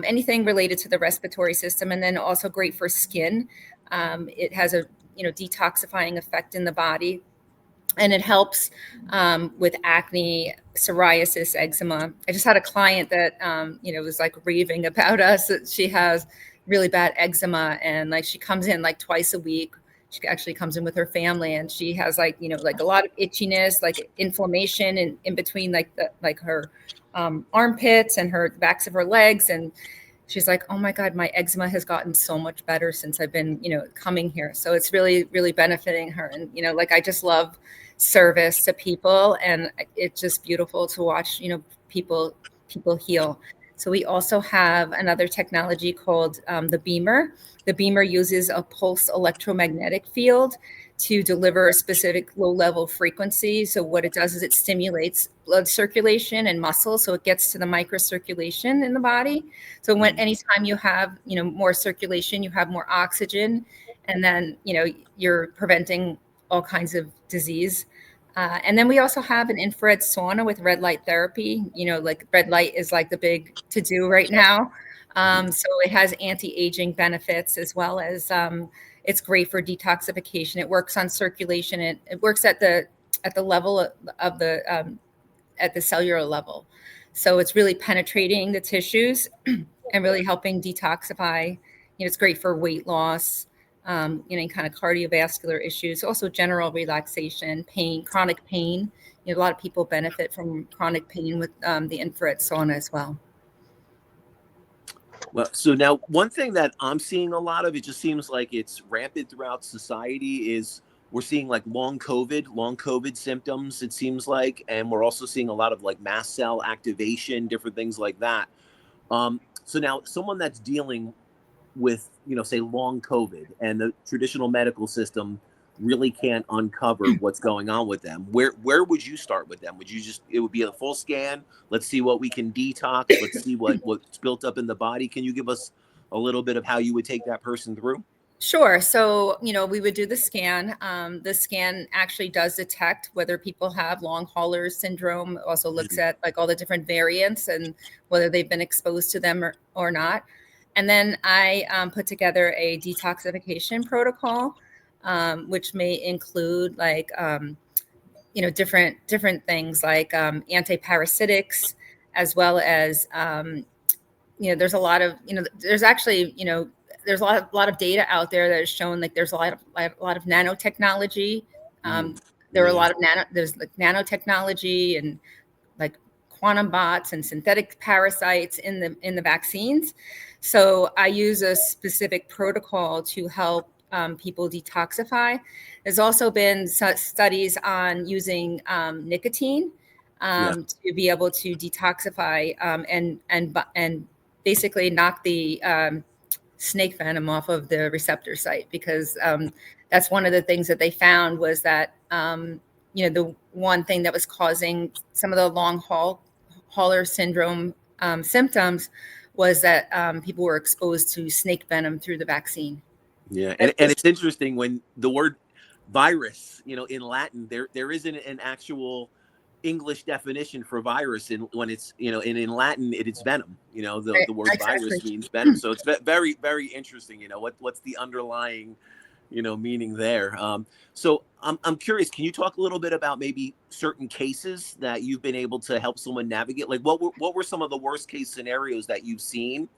anything related to the respiratory system. And then also great for skin. It has a, you know, detoxifying effect in the body. And it helps with acne, psoriasis, eczema. I just had a client that, you know, was like raving about us, that she has really bad eczema, and like she comes in like twice a week. She actually comes in with her family, and she has like, you know, like a lot of itchiness, like inflammation in between like her armpits and her backs of her legs. And she's like, oh my God, my eczema has gotten so much better since I've been, you know, coming here. So it's really, really benefiting her. And, you know, like I just love service to people, and it's just beautiful to watch, you know, people heal. So we also have another technology called the BEMER. The BEMER uses a pulse electromagnetic field to deliver a specific low-level frequency. So what it does is it stimulates blood circulation and muscle, so it gets to the microcirculation in the body. So when anytime you have, you know, more circulation, you have more oxygen, and then, you know, you're preventing all kinds of disease. And then we also have an infrared sauna with red light therapy. You know, like red light is like the big to do right now. So it has anti-aging benefits, as well as it's great for detoxification. It works on circulation. It works at the level of the at the cellular level. So it's really penetrating the tissues and really helping detoxify. You know, it's great for weight loss, you know, any kind of cardiovascular issues, also general relaxation, pain, chronic pain. You know, a lot of people benefit from chronic pain with the infrared sauna as well. Well, so now one thing that I'm seeing a lot of, it just seems like it's rampant throughout society, is we're seeing like long COVID symptoms, it seems like, and we're also seeing a lot of like mast cell activation, different things like that. So now someone that's dealing with, you know, say long COVID, and the traditional medical system really can't uncover what's going on with them, where would you start with them? Would you just, it would be a full scan, let's see what we can detox, let's see what's built up in the body? Can you give us a little bit of how you would take that person through? Sure. So, you know, we would do the scan. The scan actually does detect whether people have long haulers syndrome. It also looks at like all the different variants and whether they've been exposed to them or not. And then I put together a detoxification protocol, which may include like, you know, different things like antiparasitics, as well as, you know, there's a lot of, you know, there's actually, you know, there's a lot of data out there that has shown like there's a lot of nanotechnology. There are a lot of there's like nanotechnology and like quantum bots and synthetic parasites in the vaccines. So I use a specific protocol to help people detoxify. There's also been studies on using nicotine to be able to detoxify and basically knock the snake venom off of the receptor site, because that's one of the things that they found was that you know, the one thing that was causing some of the long hauler syndrome symptoms was that people were exposed to snake venom through the vaccine. Yeah, and it's interesting when the word, virus, in Latin, there isn't an actual English definition for virus, and when it's, and in Latin it's venom. The word Exactly. virus means venom. So it's very, very interesting. What's the underlying, meaning there. So I'm curious, can you talk a little bit about maybe certain cases that you've been able to help someone navigate? Like what were some of the worst case scenarios that you've seen?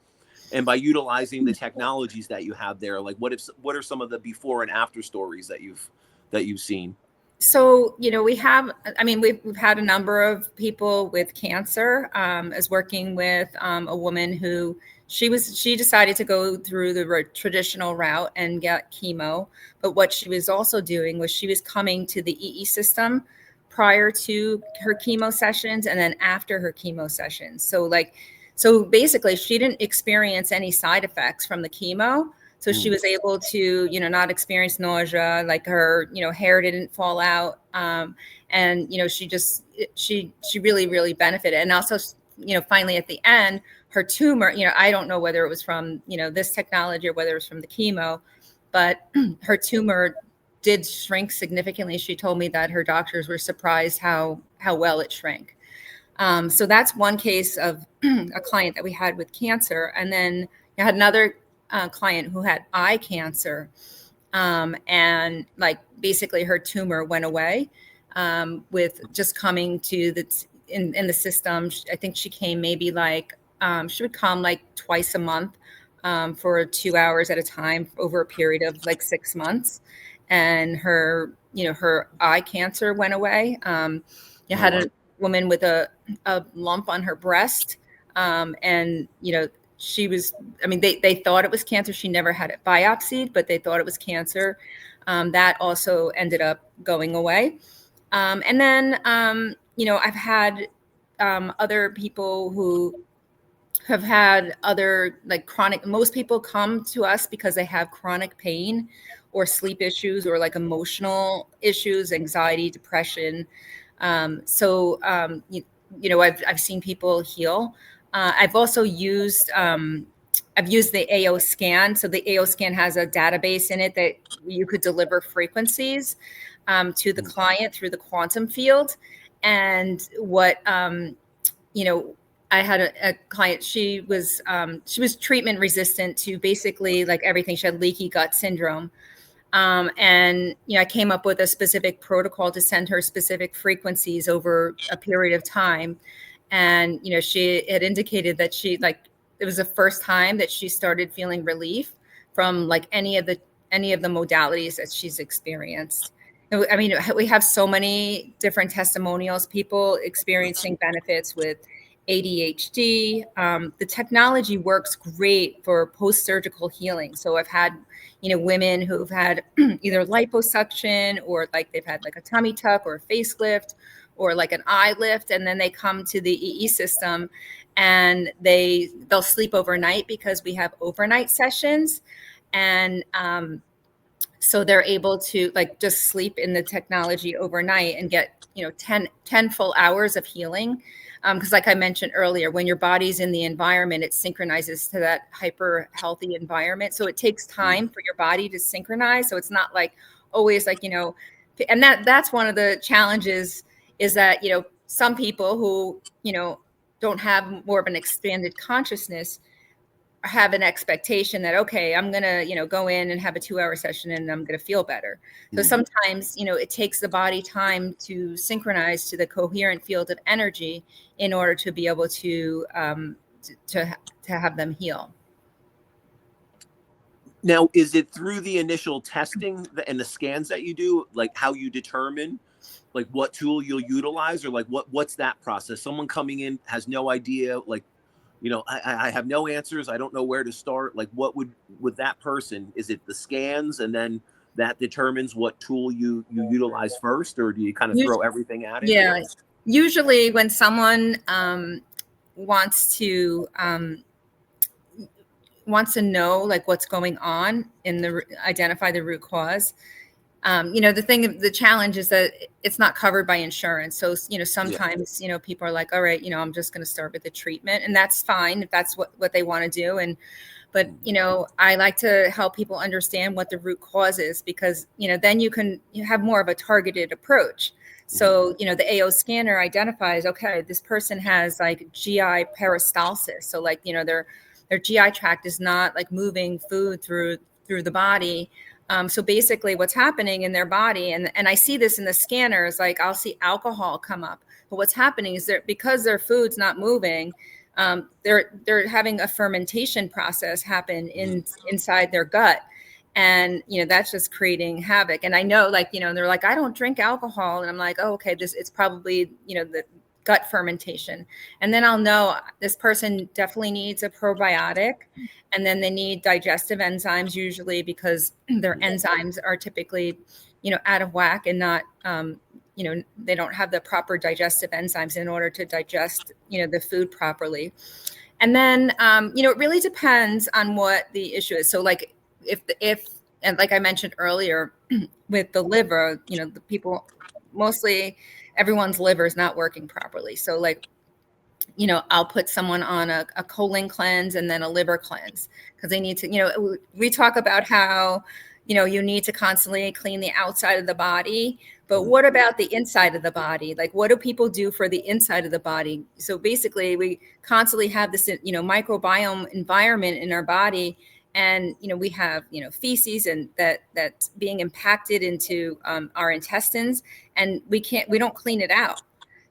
And by utilizing the technologies that you have there, like what are some of the before and after stories that you've seen? So, we've had a number of people with cancer, as working with a woman who she decided to go through the traditional route and get chemo. But what she was also doing was she was coming to the EE system prior to her chemo sessions and then after her chemo sessions. So basically she didn't experience any side effects from the chemo. So she was able to, not experience nausea, like her, hair didn't fall out. And, she really, really benefited. And also, finally at the end, her tumor, I don't know whether it was from, this technology or whether it was from the chemo, but her tumor did shrink significantly. She told me that her doctors were surprised how well it shrank. So that's one case of a client that we had with cancer. And then I had another client who had eye cancer, and basically her tumor went away with just coming to in the system. I think she came maybe she would come twice a month for 2 hours at a time over a period of 6 months, and her eye cancer went away. You had a woman with a lump on her breast, and she was, they thought it was cancer. She never had it biopsied, but they thought it was cancer. That also ended up going away. And then, I've had other people who have had other chronic, most people come to us because they have chronic pain or sleep issues or emotional issues, anxiety, depression. I've seen people heal. I've also used the AO scan. So the AO scan has a database in it that you could deliver frequencies to the client through the quantum field. And I had a client, she was treatment resistant to basically everything. She had leaky gut syndrome. And I came up with a specific protocol to send her specific frequencies over a period of time. And, she had indicated that it was the first time that she started feeling relief from any of the modalities that she's experienced. We have so many different testimonials, people experiencing benefits with ADHD. The technology works great for post-surgical healing. So I've had, women who've had either liposuction or they've had a tummy tuck or a facelift or an eye lift, and then they come to the EE system and they'll sleep overnight because we have overnight sessions. And so they're able to just sleep in the technology overnight and get 10 full hours of healing. Because like I mentioned earlier, when your body's in the environment, it synchronizes to that hyper healthy environment. So it takes time for your body to synchronize. So it's not always and that's one of the challenges is that, some people who, don't have more of an expanded consciousness have an expectation that, okay, I'm going to, go in and have a 2-hour session and I'm going to feel better. So sometimes, it takes the body time to synchronize to the coherent field of energy in order to be able to have them heal. Now, is it through the initial testing and the scans that you do, how you determine what tool you'll utilize, or what's that process? Someone coming in has no idea, I have no answers. I don't know where to start. What would that person, is it the scans and then that determines what tool you utilize first, or do you kind of throw everything at it? Yeah. Usually when someone wants to know what's going on identify the root cause. The challenge is that it's not covered by insurance. So, sometimes, people are all right, I'm just going to start with the treatment, and that's fine if that's what they want to do. But, I like to help people understand what the root cause is, because, then you have more of a targeted approach. So, the AO scanner identifies, okay, this person has like GI peristalsis. So like, their GI tract is not like moving food through the body. So basically what's happening in their body, and I see this in the scanners, like I'll see alcohol come up. But what's happening is because their food's not moving, they're having a fermentation process happen inside their gut. And, that's just creating havoc. And I know, like, they're like, I don't drink alcohol. And I'm like, oh, okay, it's probably, the gut fermentation. And then I'll know this person definitely needs a probiotic. And then they need digestive enzymes, usually because their enzymes are typically, out of whack and not, they don't have the proper digestive enzymes in order to digest, the food properly. And then, it really depends on what the issue is. So like, if and like I mentioned earlier with the liver, the people, mostly everyone's liver is not working properly. So like, I'll put someone on a colon cleanse and then a liver cleanse, because they need to, we talk about how, you need to constantly clean the outside of the body, but what about the inside of the body? Like, what do people do for the inside of the body? So basically we constantly have this, microbiome environment in our body. And, we have, feces and that's being impacted into our intestines, and we don't clean it out.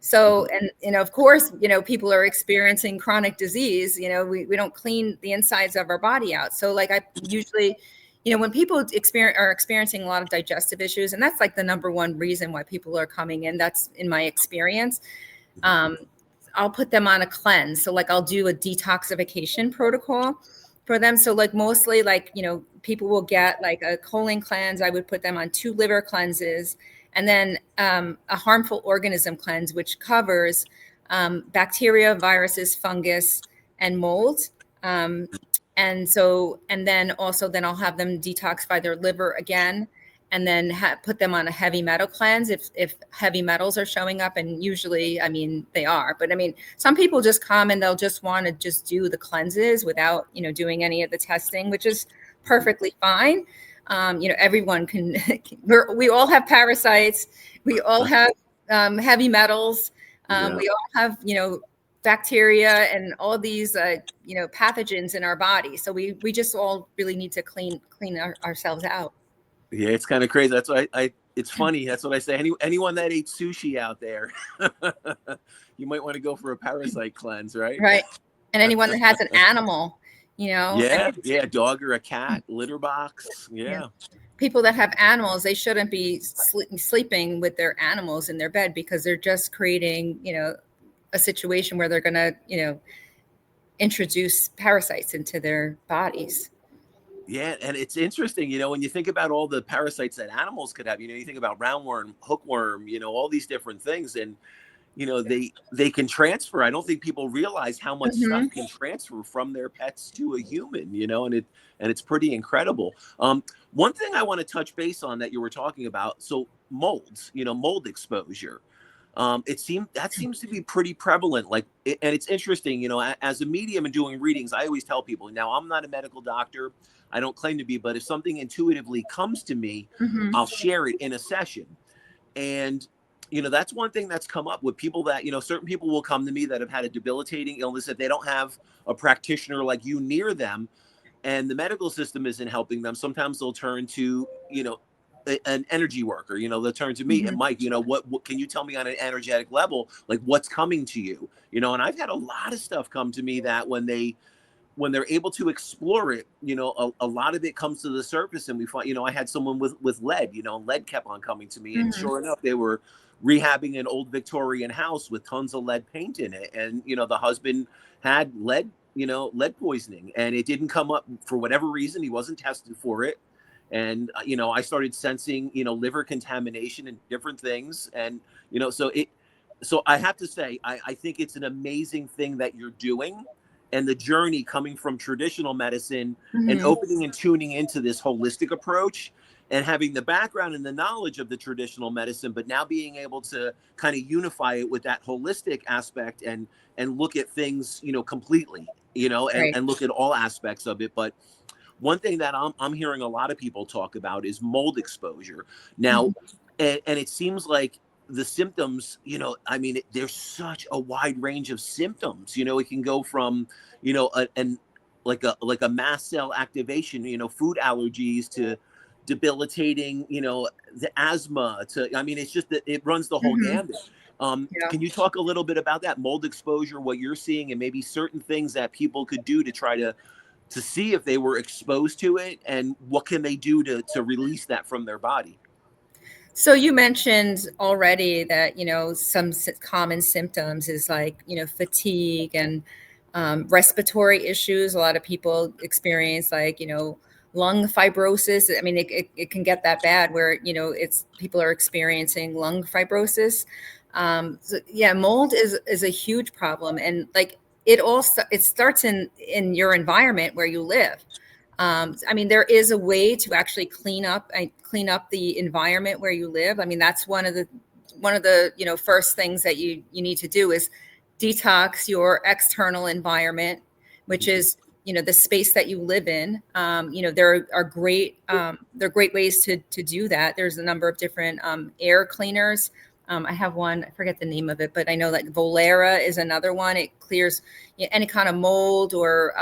So, and, of course, people are experiencing chronic disease, we don't clean the insides of our body out. So like I usually, when people are experiencing a lot of digestive issues, and that's like the number one reason why people are coming in, that's in my experience, I'll put them on a cleanse. So like I'll do a detoxification protocol for them. So like mostly like, people will get like a colon cleanse. I would put them on 2 liver cleanses, and then a harmful organism cleanse, which covers bacteria, viruses, fungus, and mold. And then I'll have them detoxify their liver again, and then put them on a heavy metal cleanse if heavy metals are showing up. And usually, they are. But some people just come and they'll just want to just do the cleanses without, doing any of the testing, which is perfectly fine. Everyone can, we all have parasites. We all have heavy metals. We all have, bacteria and all these, pathogens in our body. So we just all really need to clean ourselves out. Yeah, it's kind of crazy. That's why it's funny. That's what I say. Anyone that ate sushi out there, you might want to go for a parasite cleanse, right? Right. And anyone that has an animal, Yeah, a dog or a cat, litter box. Yeah. People that have animals, they shouldn't be sleeping with their animals in their bed, because they're just creating, a situation where they're going to, introduce parasites into their bodies. Yeah, and it's interesting, when you think about all the parasites that animals could have, you think about roundworm, hookworm, all these different things, and they can transfer. I don't think people realize how much stuff can transfer from their pets to a human, and it's pretty incredible. One thing I want to touch base on that you were talking about, so molds, mold exposure. It seems to be pretty prevalent. And it's interesting, as a medium and doing readings, I always tell people, now I'm not a medical doctor. I don't claim to be, but if something intuitively comes to me, I'll share it in a session. And, that's one thing that's come up with people that, certain people will come to me that have had a debilitating illness that they don't have a practitioner like you near them, and the medical system isn't helping them. Sometimes they'll turn to, an energy worker, they'll turn to me and Mike, what can you tell me on an energetic level, like what's coming to you, and I've had a lot of stuff come to me that when they're able to explore it, a lot of it comes to the surface, and we find, I had someone with lead, lead kept on coming to me, and sure enough, they were rehabbing an old Victorian house with tons of lead paint in it, and the husband had lead poisoning, and it didn't come up for whatever reason. He wasn't tested for it. And, I started sensing, liver contamination and different things. And, so I have to say, I think it's an amazing thing that you're doing, and the journey coming from traditional medicine and opening and tuning into this holistic approach, and having the background and the knowledge of the traditional medicine, but now being able to kind of unify it with that holistic aspect and look at things, completely. Right. and look at all aspects of it. But one thing that I'm hearing a lot of people talk about is mold exposure now. And it seems like the symptoms, I mean, there's such a wide range of symptoms. It can go from, like a mast cell activation, food allergies, to debilitating, the asthma, to, I mean, it's just that it runs the whole gambit. Yeah. Can you talk a little bit about that mold exposure, what you're seeing, and maybe certain things that people could do to try to see if they were exposed to it, and what can they do to release that from their body? So you mentioned already that, some common symptoms is like, fatigue and respiratory issues. A lot of people experience like, lung fibrosis. I mean, it can get that bad where, people are experiencing lung fibrosis. So yeah, mold is a huge problem. And like, it starts in your environment where you live. I mean, there is a way to actually clean up the environment where you live. I mean, that's one of the first things that you need to do is detox your external environment, which is the space that you live in. There are great ways to do that. There's a number of different air cleaners. I have one, I forget the name of it, but I know that Volera is another one. It clears any kind of mold or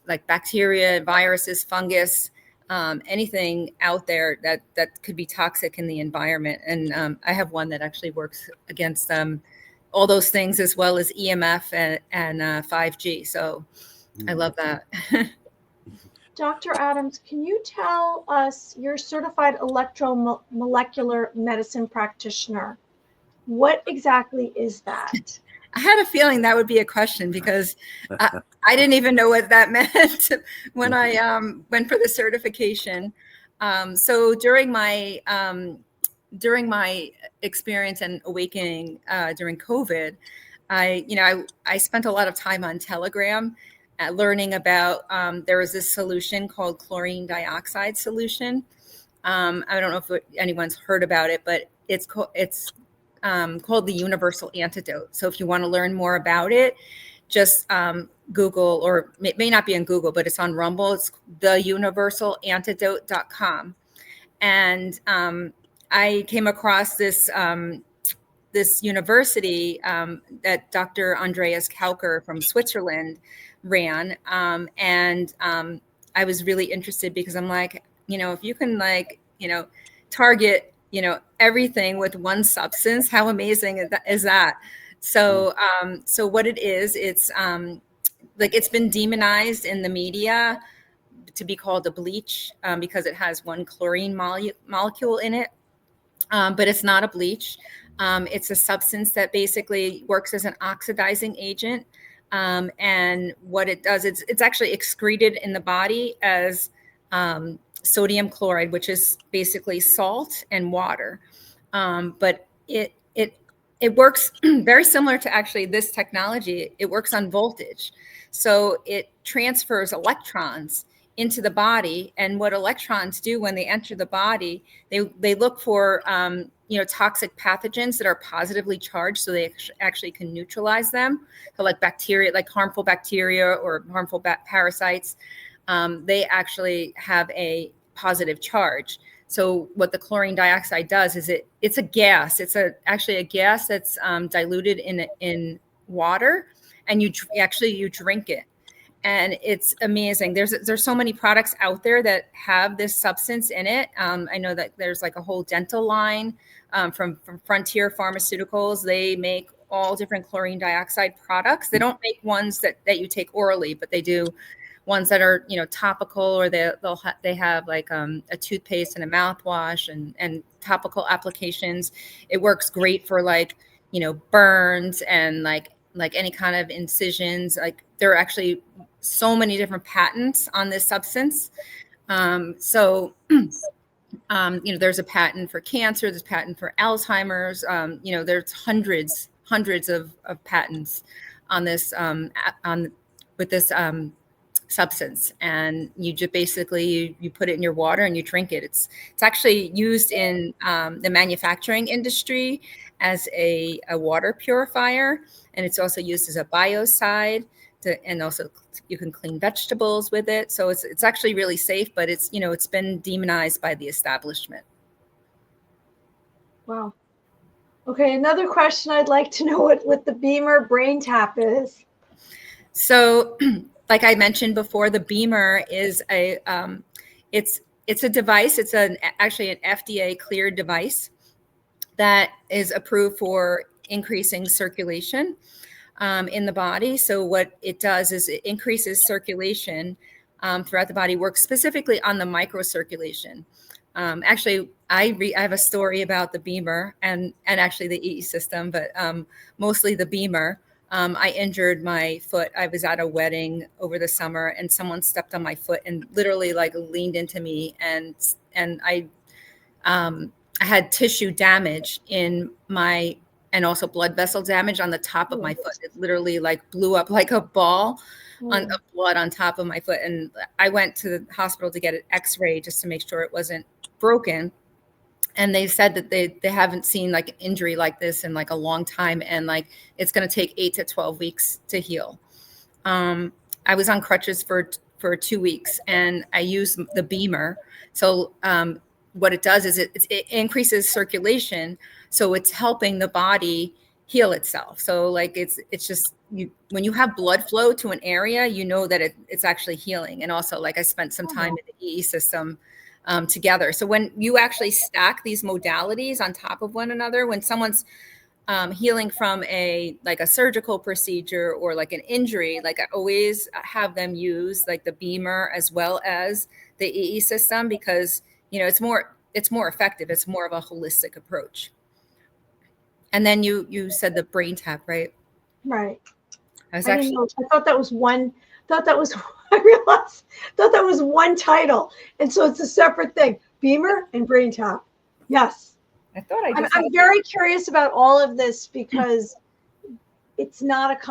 like bacteria, viruses, fungus, anything out there that could be toxic in the environment. And I have one that actually works against all those things, as well as EMF and 5G. So I love that. Dr. Adams, can you tell us, you're certified electromolecular medicine practitioner. What exactly is that? I had a feeling that would be a question because I didn't even know what that meant when I went for the certification. So during my experience and awakening during COVID, I spent a lot of time on Telegram learning about, there was this solution called chlorine dioxide solution. I don't know if anyone's heard about it, but it's called the universal antidote. So if you want to learn more about it, just Google, or it may not be on Google, but it's on Rumble. It's theuniversalantidote.com. And I came across this university that Dr. Andreas Kauker from Switzerland ran. And I was really interested because I'm like, if you can target, everything with one substance, how amazing is that? So, so what it is, it's it's been demonized in the media to be called a bleach because it has one chlorine molecule in it. But it's not a bleach. It's a substance that basically works as an oxidizing agent. And what it does, it's actually excreted in the body as sodium chloride, which is basically salt and water. But it works very similar to actually this technology. It works on voltage. So it transfers electrons into the body. And what electrons do when they enter the body, they look for toxic pathogens that are positively charged, so they actually can neutralize them. So like bacteria, like harmful bacteria or harmful parasites, they actually have a positive charge. So what the chlorine dioxide does is it's a gas. It's actually a gas that's diluted in water, and you drink it. And it's amazing. There's so many products out there that have this substance in it. I know that there's like a whole dental line from Frontier Pharmaceuticals. They make all different chlorine dioxide products. They don't make ones that you take orally, but they do ones that are topical, or they have like a toothpaste and a mouthwash and topical applications. It works great for burns and like any kind of incisions. Like there are actually so many different patents on this substance. There's a patent for cancer, there's a patent for Alzheimer's. There's hundreds of patents on this with this substance. And you just basically you put it in your water and you drink it. It's actually used in the manufacturing industry as a water purifier, and it's also used as a biocide and also you can clean vegetables with it. So it's actually really safe, but it's, you know, it's been demonized by the establishment. Wow. Okay, another question I'd like to know what the BEMER BrainTap is. So, like I mentioned before, the BEMER is it's a device. It's actually an FDA cleared device that is approved for increasing circulation in the body. So what it does is it increases circulation throughout the body, works specifically on the microcirculation. Actually, I have a story about the BEMER and actually the EE system, but mostly the BEMER. I injured my foot. I was at a wedding over the summer, and someone stepped on my foot and literally like leaned into me, and I had tissue damage in my, and also blood vessel damage on the top of my foot. It literally like blew up like a ball of blood on top of my foot. And I went to the hospital to get an x-ray just to make sure it wasn't broken. And they said that they haven't seen like an injury like this in like a long time. And like, it's going to take 8 to 12 weeks to heal. I was on crutches for 2 weeks, and I used the BEMER. So, what it does is it increases circulation, so it's helping the body heal itself. So like it's just when you have blood flow to an area, you know that it's actually healing. And also, like, I spent some time in the EE system together. So when you actually stack these modalities on top of one another, when someone's healing from a surgical procedure or like an injury, like I always have them use like the BEMER as well as the EE system, because you know, it's more effective. It's more of a holistic approach. And then you said the BrainTap, right? Right. I thought that was one. I realized thought that was one title, and so it's a separate thing. BEMER and BrainTap. Yes. I'm very curious about all of this because it's not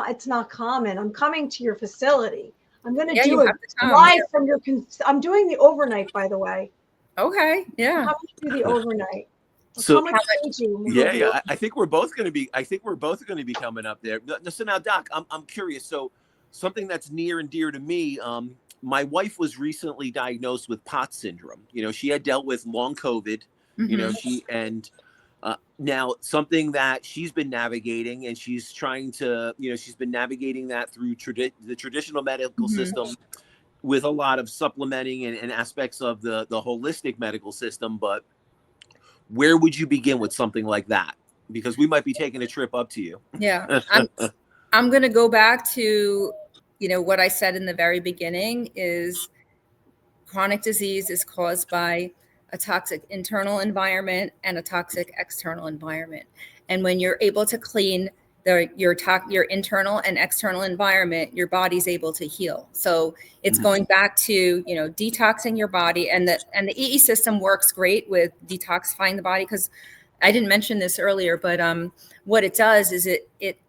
common. I'm coming to your facility. I'm going to do it live from your. I'm doing the overnight, by the way. Okay. Yeah. I'm coming to do the overnight. So yeah, I think we're both going to be. I think we're both going to be coming up there. So now, Doc, I'm curious. So something that's near and dear to me. My wife was recently diagnosed with POTS syndrome. You know, she had dealt with long COVID. Mm-hmm. You know, now something that she's been navigating, and she's trying to. You know, she's been navigating that through the traditional medical system, with a lot of supplementing and aspects of the holistic medical system. But where would you begin with something like that? Because we might be taking a trip up to you. Yeah. I'm going to go back to, you know, what I said in the very beginning is chronic disease is caused by a toxic internal environment and a toxic external environment. And when you're able to clean your internal and external environment, your body's able to heal. So it's going back to, you know, detoxing your body, and the EE system works great with detoxifying the body, because I didn't mention this earlier, but what it does is it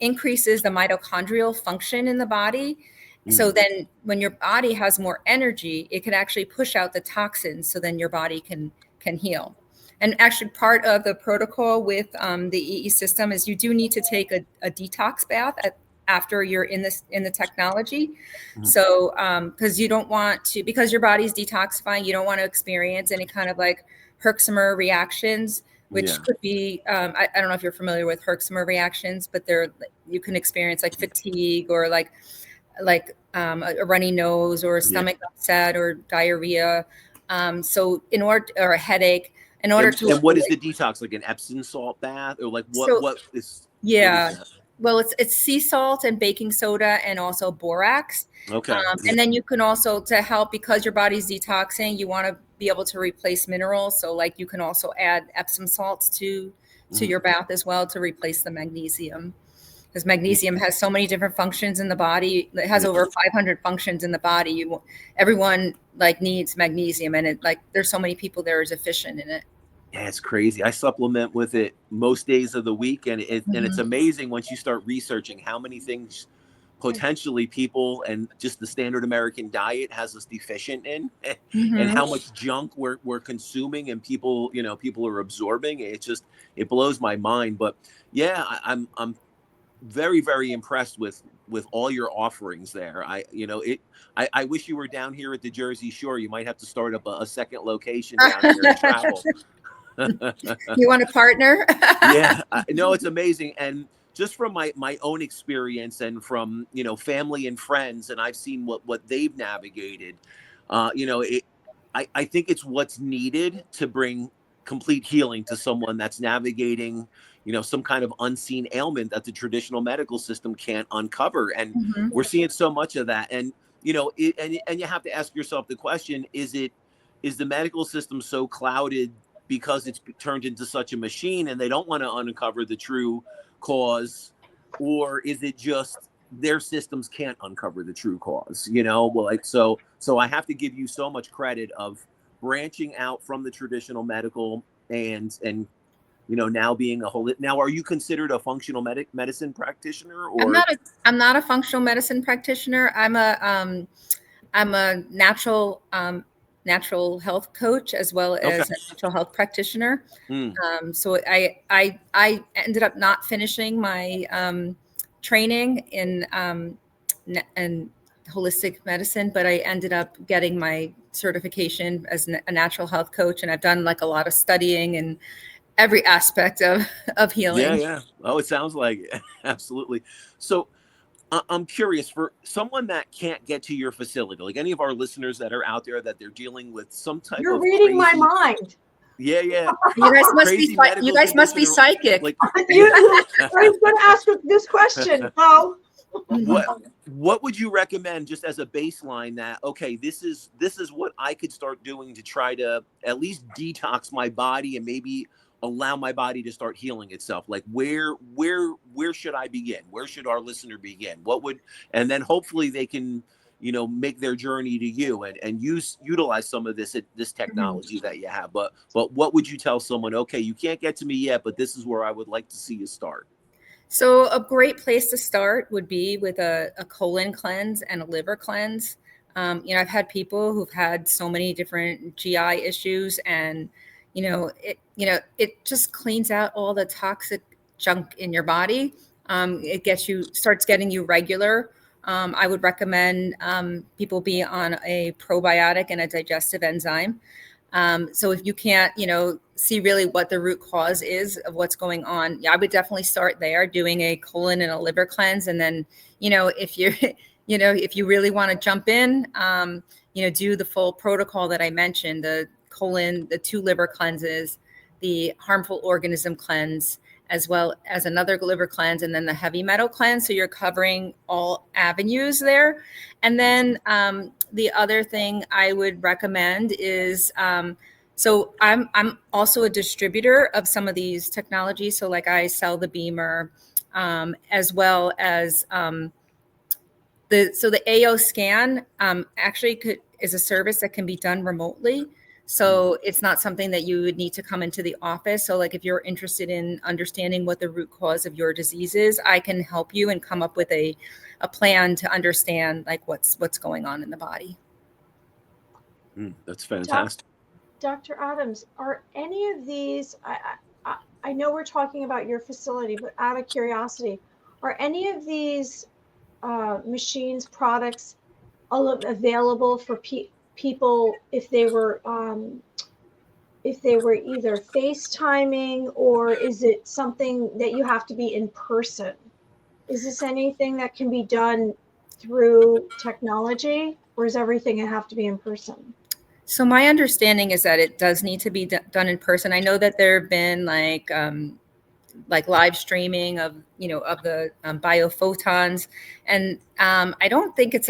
increases the mitochondrial function in the body. So then when your body has more energy, it can actually push out the toxins, so then your body can heal. And actually, part of the protocol with the EE system is you do need to take a detox bath after you're in the technology. So because you don't want to, because your body's detoxifying, you don't want to experience any kind of like Herxheimer reactions, which could be I don't know if you're familiar with Herxheimer reactions, but you can experience like fatigue or like a runny nose or a stomach upset or diarrhea. So or a headache. In order to, and what is the detox, like an Epsom salt bath, or like what is? Yeah, well, it's sea salt and baking soda and also borax. Okay. And then you can also, to help, because your body's detoxing, you want to be able to replace minerals. So like you can also add Epsom salts to your bath as well to replace the magnesium, because magnesium has so many different functions in the body. It has over 500 functions in the body. Everyone like needs magnesium, and there's so many people that are deficient in it. Yeah, it's crazy. I supplement with it most days of the week, and it's amazing once you start researching how many things potentially people and just the standard American diet has us deficient in, and how much junk we're consuming, and people are absorbing. It blows my mind. But yeah, I'm very, very impressed with with all your offerings there. I wish you were down here at the Jersey Shore. You might have to start up a second location down here and travel. You want a partner? Yeah, no, it's amazing. And just from my own experience and from, family and friends, and I've seen what they've navigated, I think it's what's needed to bring complete healing to someone that's navigating, some kind of unseen ailment that the traditional medical system can't uncover. And Mhm. we're seeing so much of that. And, and you have to ask yourself the question, is the medical system so clouded because it's turned into such a machine and they don't want to uncover the true cause? Or is it just their systems can't uncover the true cause? So I have to give you so much credit of branching out from the traditional medical and now being now are you considered a functional medicine practitioner? Or I'm not a functional medicine practitioner. I'm a natural health coach as well as a natural health practitioner. So I ended up not finishing my training in holistic medicine, but I ended up getting my certification as a natural health coach, and I've done like a lot of studying in every aspect of healing. Yeah. Oh, it sounds like it. Absolutely. So I'm curious, for someone that can't get to your facility, like any of our listeners that are out there that they're deling with some type You're of reading my mind. Yeah. You guys must be psychic. Like, I was going to ask this question. How? What would you recommend, just as a baseline, that okay, this is what I could start doing to try to at least detox my body and maybe allow my body to start healing itself? Like where should I begin? Where should our listener begin? And then hopefully they can, make their journey to you and utilize some of this technology that you have. But what would you tell someone? Okay, you can't get to me yet, but this is where I would like to see you start. So a great place to start would be with a colon cleanse and a liver cleanse. I've had people who've had so many different GI issues, and it just cleans out all the toxic junk in your body. It starts getting you regular. I would recommend people be on a probiotic and a digestive enzyme. So if you can't, see really what the root cause is of what's going on, I would definitely start there, doing a colon and a liver cleanse. And then, if you're, if you really want to jump in, do the full protocol that I mentioned, the colon, the 2 liver cleanses, the harmful organism cleanse, as well as another liver cleanse, and then the heavy metal cleanse. So you're covering all avenues there. And then the other thing I would recommend is, so I'm also a distributor of some of these technologies. So like I sell the BEMER, as well as the AO scan actually is a service that can be done remotely. So it's not something that you would need to come into the office. So like if you're interested in understanding what the root cause of your disease is, I can help you and come up with a plan to understand like what's going on in the body. That's fantastic. Dr. Adams, are any of these, I know we're talking about your facility, but out of curiosity, are any of these machines, products available for people if they were either FaceTiming, or is it something that you have to be in person? Is this anything that can be done through technology, or is everything have to be in person? So my understanding is that it does need to be done in person. I know that there have been like live streaming of the biophotons, and I don't think it's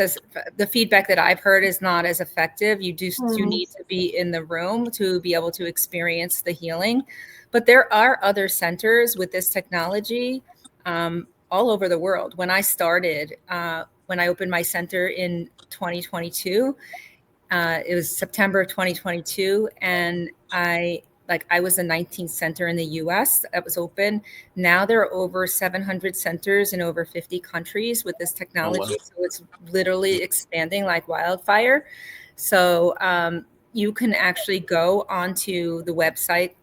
the feedback that I've heard is not as effective. You need to be in the room to be able to experience the healing. But there are other centers with this technology all over the world. When I started, when I opened my center in 2022, it was September of 2022, and I was the 19th center in the US that was open. Now there are over 700 centers in over 50 countries with this technology. Oh, wow. So it's literally expanding like wildfire. So you can actually go onto the website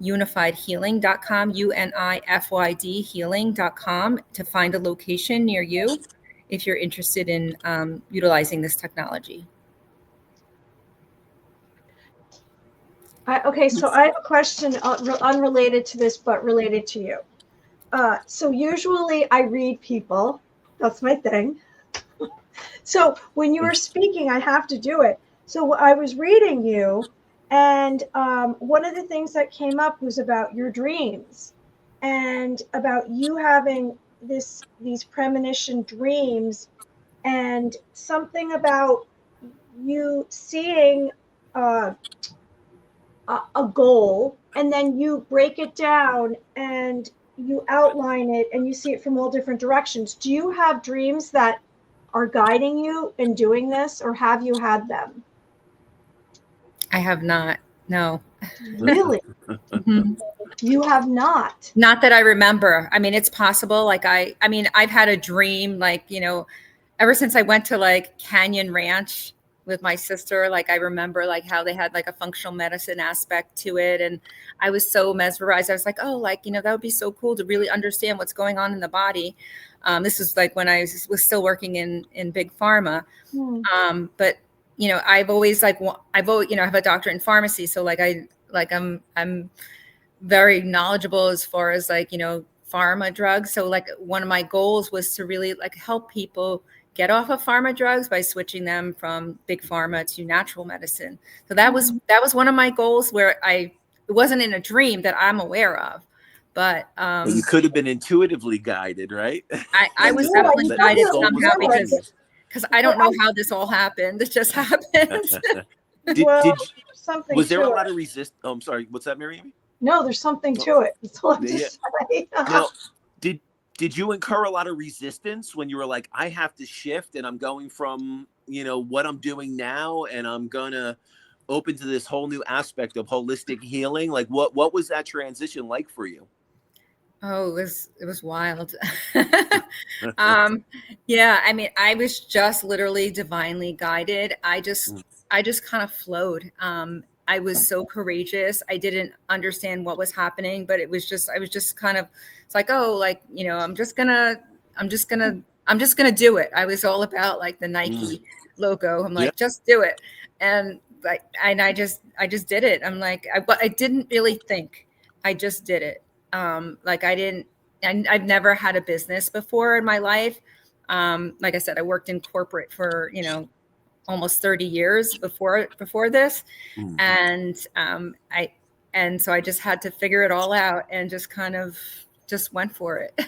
unifiedhealing.com, UNIFYD healing.com, to find a location near you. if you're interested in utilizing this technology. Okay, so I have a question unrelated to this, but related to you. So usually I read people. That's my thing. So when you were speaking, I have to do it. So I was reading you, and one of the things that came up was about your dreams and about you having these premonition dreams, and something about you seeing a goal, and then you break it down and you outline it and you see it from all different directions. Do you have dreams that are guiding you in doing this, or have you had them? I have not. No. Really? You have not? Not that I remember. I mean, it's possible. Like I mean, I've had a dream, like, you know, ever since I went to like Canyon Ranch with my sister, like I remember like how they had like a functional medicine aspect to it. And I was so mesmerized. I was like, oh, like, you know, that would be so cool to really understand what's going on in the body. This was like when I was still working in big pharma. But, you know, I've always, you know, I have a doctorate in pharmacy. So I'm very knowledgeable as far as like, you know, pharma drugs. So like one of my goals was to really like help people get off of pharma drugs by switching them from big pharma to natural medicine. So that was one of my goals, where it wasn't in a dream that I'm aware of, but well, you could have been intuitively guided, right? I was definitely guided somehow, because I don't know how this all happened. It just happened. Was there a lot of resistance? Oh, I'm sorry. What's that, Mary Amy? No, there's something to it. That's all I have to say. Now, did you incur a lot of resistance when you were like, I have to shift, and I'm going from, you know, what I'm doing now, and I'm gonna open to this whole new aspect of holistic healing? Like, what was that transition like for you? Oh, it was wild. Yeah, I mean, I was just literally divinely guided. I just kind of flowed. I was so courageous. I didn't understand what was happening, but I was just kind of, it's like, oh, like, you know, I'm just gonna do it. I was all about like the Nike logo. I'm like, just do it. And like, and I just did it. I'm like, I didn't really think, I just did it. Like I've never had a business before in my life. Like I said, I worked in corporate for, you know, almost 30 years before this. And so I just had to figure it all out and just kind of just went for it.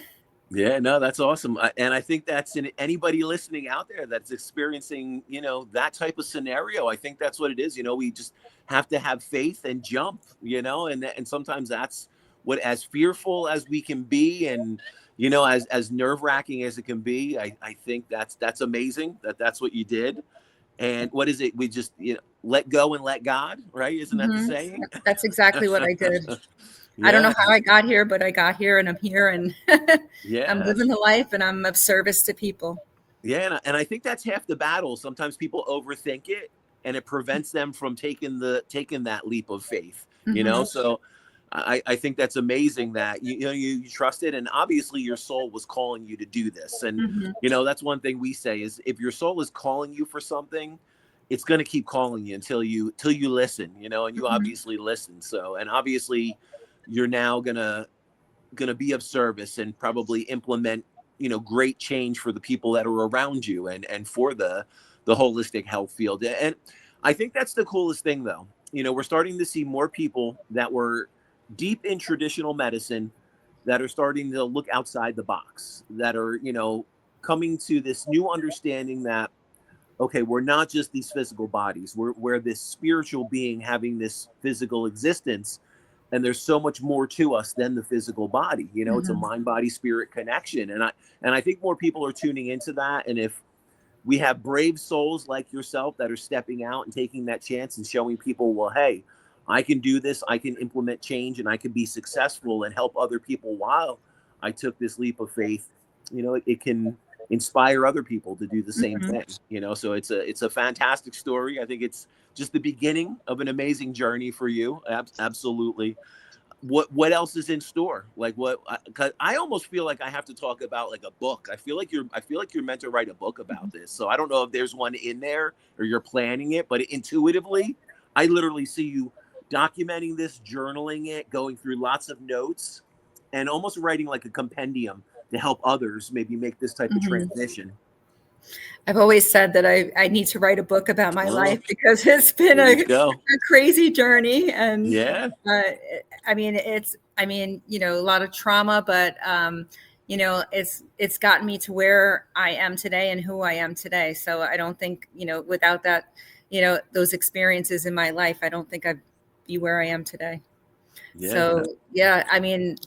Yeah, no, that's awesome. And I think that's in anybody listening out there that's experiencing, you know, that type of scenario. I think that's what it is. You know, we just have to have faith and jump, you know, and sometimes that's what, as fearful as we can be, and, you know, as nerve-wracking as it can be, I think that's amazing that's what you did. And what is it? We just, you know, let go and let God, right? Isn't that the saying? That's exactly what I did. Yeah. I don't know how I got here, but I got here, and I'm here, and I'm living the life, and I'm of service to people. Yeah. And I think that's half the battle. Sometimes people overthink it, and it prevents them from taking that leap of faith, you know? So I think that's amazing that you trusted, and obviously your soul was calling you to do this. And you know, that's one thing we say is, if your soul is calling you for something, it's going to keep calling you until you listen, you know, and you obviously listen. So, and obviously you're now gonna be of service and probably implement, you know, great change for the people that are around you, and for the holistic health field. And I think that's the coolest thing, though. You know, we're starting to see more people that were deep in traditional medicine that are starting to look outside the box, that are, you know, coming to this new understanding that, okay, we're not just these physical bodies, we're this spiritual being having this physical existence, and there's so much more to us than the physical body. You know, it's a mind, body, spirit connection. And I think more people are tuning into that. And if we have brave souls like yourself that are stepping out and taking that chance and showing people, well, hey, I can do this, I can implement change, and I can be successful and help other people while I took this leap of faith, you know, it can inspire other people to do the same thing, you know? So it's a fantastic story. I think it's just the beginning of an amazing journey for you. Absolutely. what else is in store? Like cause I almost feel like I have to talk about like a book. I feel like you're meant to write a book about this. So I don't know if there's one in there or you're planning it, but intuitively, I literally see you documenting this, journaling it, going through lots of notes, and almost writing like a compendium to help others maybe make this type of transition. I've always said that I need to write a book about my life because it's been a crazy journey. And yeah, I mean, a lot of trauma, but it's gotten me to where I am today and who I am today. So I don't think, without that, those experiences in my life, I don't think I'd be where I am today. Yeah. So yeah, I mean,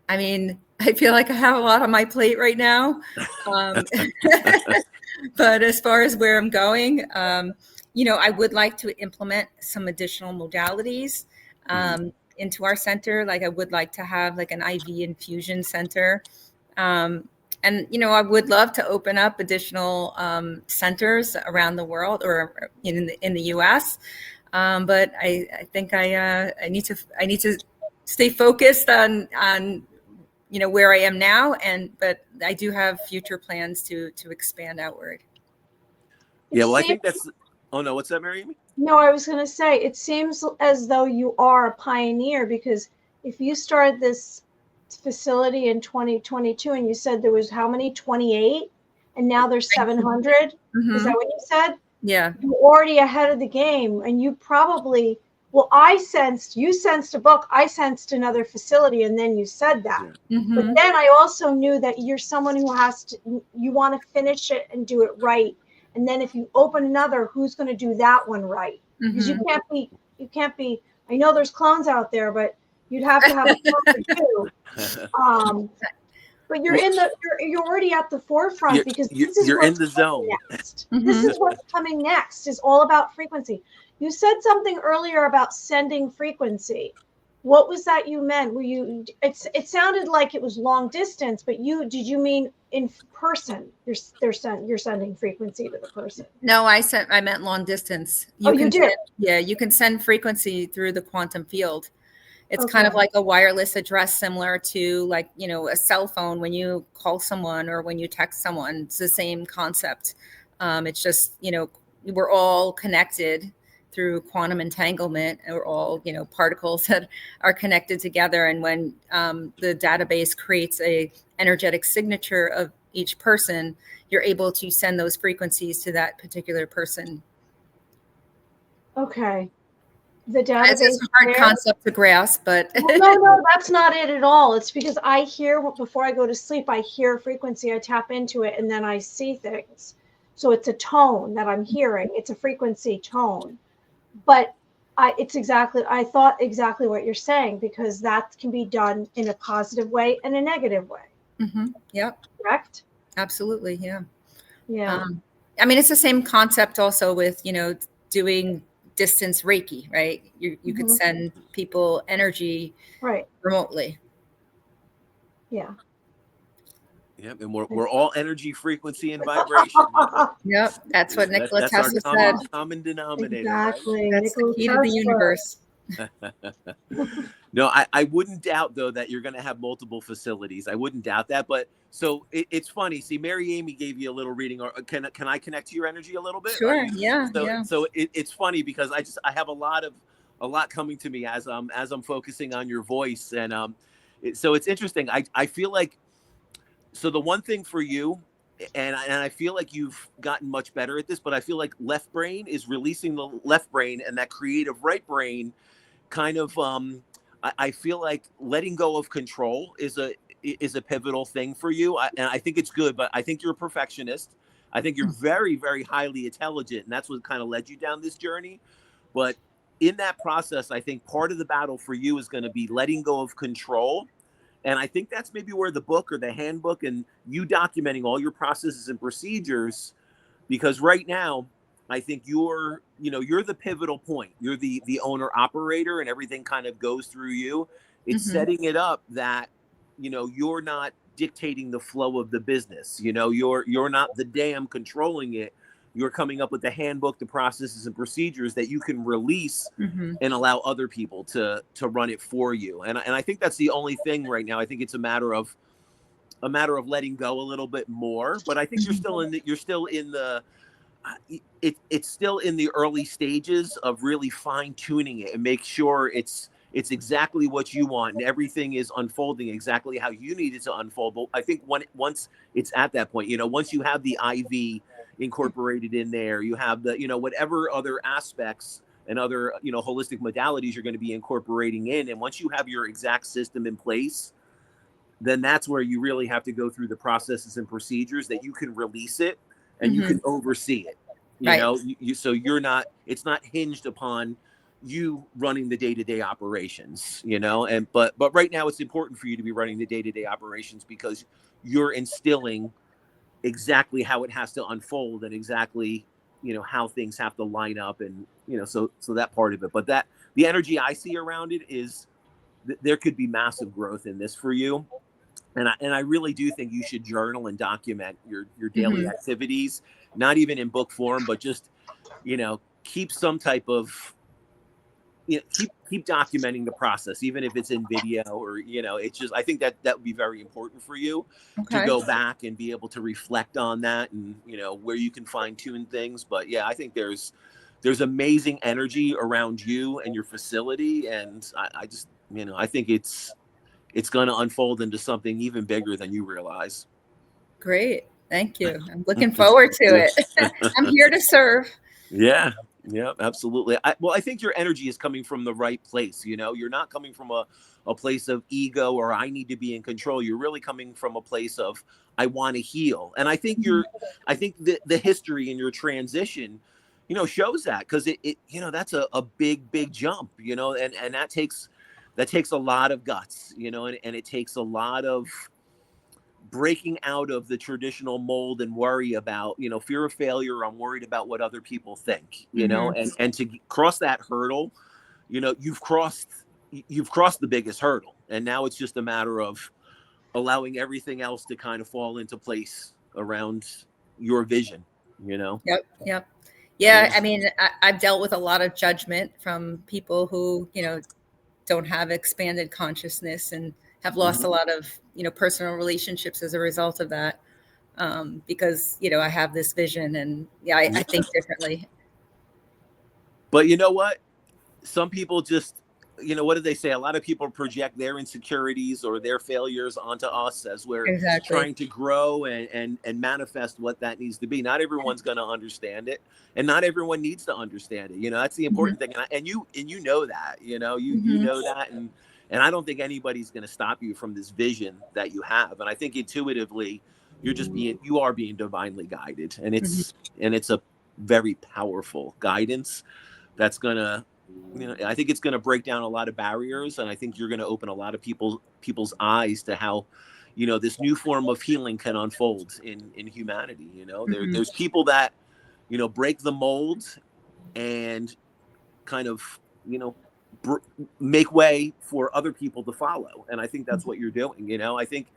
I feel like I have a lot on my plate right now. But as far as where I'm going, I would like to implement some additional modalities into our center. Like I would like to have like an IV infusion center. And, I would love to open up additional centers around the world or in the US. But I think I need to stay focused on where I am now, but I do have future plans to expand outward. Yeah, well, I think that's. Oh no, what's that, Mary Amy? No, I was going to say it seems as though you are a pioneer, because if you started this facility in 2022 and you said there was how many, 28, and now there's 700. Is that what you said? Yeah, you're already ahead of the game, and you probably. Well, you sensed a book, I sensed another facility, and then you said that. But then I also knew that you're someone who you want to finish it and do it right. And then if you open another, who's going to do that one right? Because you can't be, I know there's clones out there, but you'd have to have a clone or two. But you're already at the forefront, because you're in the zone. Next. This is what's coming next. Is all about frequency. You said something earlier about sending frequency. What was that you meant? Were you? It sounded like it was long distance, but did you mean in person? You're sending frequency to the person. No, I meant long distance. You did? You can send frequency through the quantum field. It's kind of like a wireless address, similar to like, a cell phone when you call someone or when you text someone. It's the same concept. It's just, we're all connected through quantum entanglement. We're all, particles that are connected together. And when the database creates a energetic signature of each person, you're able to send those frequencies to that particular person. Okay. The database. It's a hard concept to grasp, but no, that's not it at all. It's because I hear, before I go to sleep, I hear frequency, I tap into it, and then I see things. So it's a tone that I'm hearing. It's a frequency tone. But I thought exactly what you're saying, because that can be done in a positive way and a negative way. Yep. Correct? Absolutely. Yeah. Yeah. I mean, it's the same concept also with, doing distance Reiki, right? You could send people energy remotely. Yeah. Yep, and we're all energy, frequency, and vibration. Yep, that's what Nikola Tesla said. Common denominator. Exactly. Right? That's the key to the universe. No, I wouldn't doubt, though, that you're going to have multiple facilities. I wouldn't doubt that. But so it's funny. See, Mary Amy gave you a little reading. Or can I connect to your energy a little bit? Sure. Yeah. So it's funny because I have a lot coming to me as I'm focusing on your voice, and so it's interesting. I feel like, so the one thing for you, and I feel like you've gotten much better at this, but I feel like left brain is releasing the left brain, and that creative right brain kind of, I feel like letting go of control is a pivotal thing for you. And I think it's good, but I think you're a perfectionist. I think you're very, very highly intelligent, and that's what kind of led you down this journey. But in that process, I think part of the battle for you is going to be letting go of control. And I think that's maybe where the book or the handbook and you documenting all your processes and procedures, because right now, I think you're the pivotal point. You're the owner operator, and everything kind of goes through you. It's setting it up that, you're not dictating the flow of the business. You're not the dam controlling it, you're coming up with the handbook, the processes and procedures that you can release Mm-hmm. and allow other people to run it for you. And I think that's the only thing right now. I think it's a matter of letting go a little bit more, but I think you're still in the it's still in the early stages of really fine tuning it and make sure it's exactly what you want and everything is unfolding exactly how you need it to unfold. But I think once it's at that point, once you have the IV incorporated in there, you have the, whatever other aspects and other, holistic modalities you're going to be incorporating in. And once you have your exact system in place, then that's where you really have to go through the processes and procedures that you can release it and you can oversee it, so it's not hinged upon you running the day-to-day operations, but right now it's important for you to be running the day-to-day operations because you're instilling exactly how it has to unfold and exactly, how things have to line up. And, so that part of it, but that the energy I see around it is there could be massive growth in this for you. And I really do think you should journal and document your daily activities, not even in book form, but just, keep some type of, keep documenting the process, even if it's in video or, it's just, I think that would be very important for you to go back and be able to reflect on that and, where you can fine tune things. But yeah, I think there's amazing energy around you and your facility. And I just, I think it's going to unfold into something even bigger than you realize. Great. Thank you. I'm looking forward to it. I'm here to serve. Yeah, absolutely. I think your energy is coming from the right place. You're not coming from a place of ego or I need to be in control. You're really coming from a place of I want to heal. And I think I think the history in your transition, shows that, because it that's a big jump, and that takes a lot of guts, and it takes a lot of breaking out of the traditional mold and worry about, fear of failure. I'm worried about what other people think, and to cross that hurdle, you've crossed the biggest hurdle. And now it's just a matter of allowing everything else to kind of fall into place around your vision, Yep. Yeah. I mean, I've dealt with a lot of judgment from people who, don't have expanded consciousness and have lost a lot of, personal relationships as a result of that. Because, I have this vision and I think differently. But you know what? Some people just, what do they say? A lot of people project their insecurities or their failures onto us as we're trying to grow and manifest what that needs to be. Not everyone's going to understand it, and not everyone needs to understand it. That's the important thing. And you know that, you know that. And I don't think anybody's going to stop you from this vision that you have. And I think intuitively you are being divinely guided, and it's a very powerful guidance that's going to, I think it's going to break down a lot of barriers, and I think you're going to open a lot of people's eyes to how, this new form of healing can unfold in humanity. There's people that, break the mold and kind of, make way for other people to follow. And I think that's what you're doing. I think,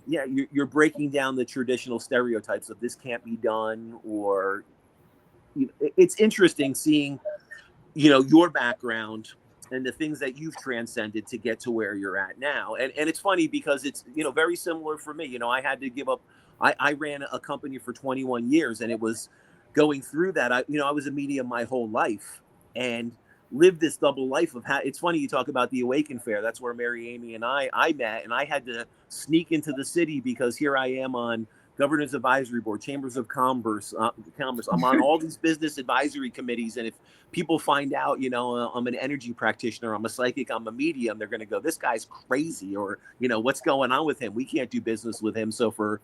you're breaking down the traditional stereotypes of this can't be done, or, it's interesting seeing, your background and the things that you've transcended to get to where you're at now. And it's funny because it's, very similar for me. I had to give up. I ran a company for 21 years, and it was going through that. I was a medium my whole life and lived this double life of it's funny you talk about the Awaken Fair. That's where Mary Amy and I met, and I had to sneak into the city because here I am on Governance Advisory Board, Chambers of Commerce. I'm on all these business advisory committees. And if people find out, I'm an energy practitioner, I'm a psychic, I'm a medium, they're going to go, this guy's crazy, or, what's going on with him? We can't do business with him. So for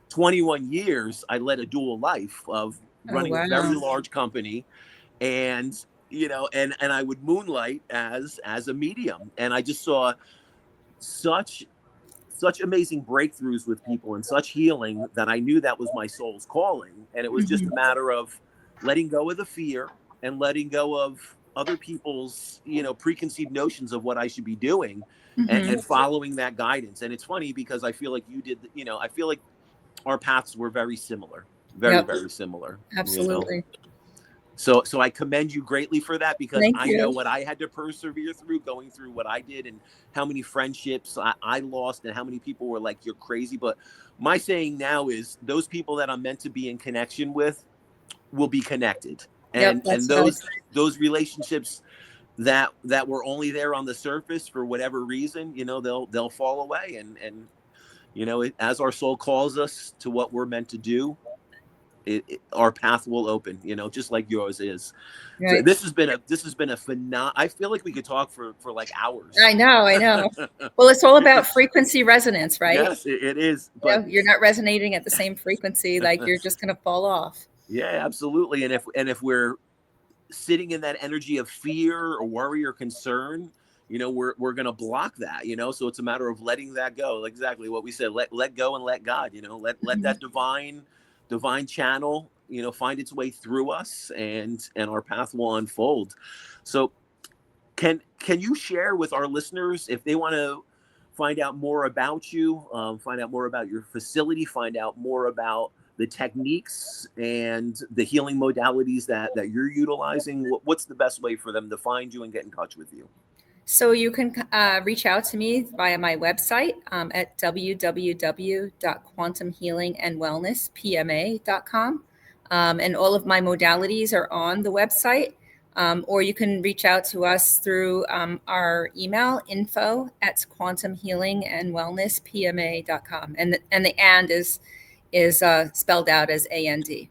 21 years, I led a dual life of running a very large company, and, and I would moonlight as a medium. And I just saw such amazing breakthroughs with people and such healing that I knew that was my soul's calling. And it was just a matter of letting go of the fear and letting go of other people's, preconceived notions of what I should be doing, and following that guidance. And it's funny because I feel like you did, I feel like our paths were very similar. Very, Yep. very similar. Absolutely. So I commend you greatly for that, because Thank I you. know what I had to persevere through going through what I did, and how many friendships I lost, and how many people were like, you're crazy. But my saying now is, those people that I'm meant to be in connection with will be connected. Yep, And that's what I was those relationships that were only there on the surface for whatever reason, they'll fall away. And as our soul calls us to what we're meant to do, our path will open, just like yours is. right. So this has been a phenomenal. I feel like we could talk for like hours. I know. Well, it's all about frequency resonance, right? Yes, it is. But You're not resonating at the same frequency, like you're just going to fall off. yeah, absolutely. And if we're sitting in that energy of fear or worry or concern, we're going to block that, so it's a matter of letting that go. Exactly what we said, let go and let God, let that divine channel, find its way through us, and our path will unfold. So can you share with our listeners, if they want to find out more about you, find out more about your facility, find out more about the techniques and the healing modalities that you're utilizing, what's the best way for them to find you and get in touch with you? So you can reach out to me via my website at www.quantumhealingandwellnesspma.com. And all of my modalities are on the website. Or you can reach out to us through our email, info@quantumhealingandwellnesspma.com. And the and is spelled out as AND.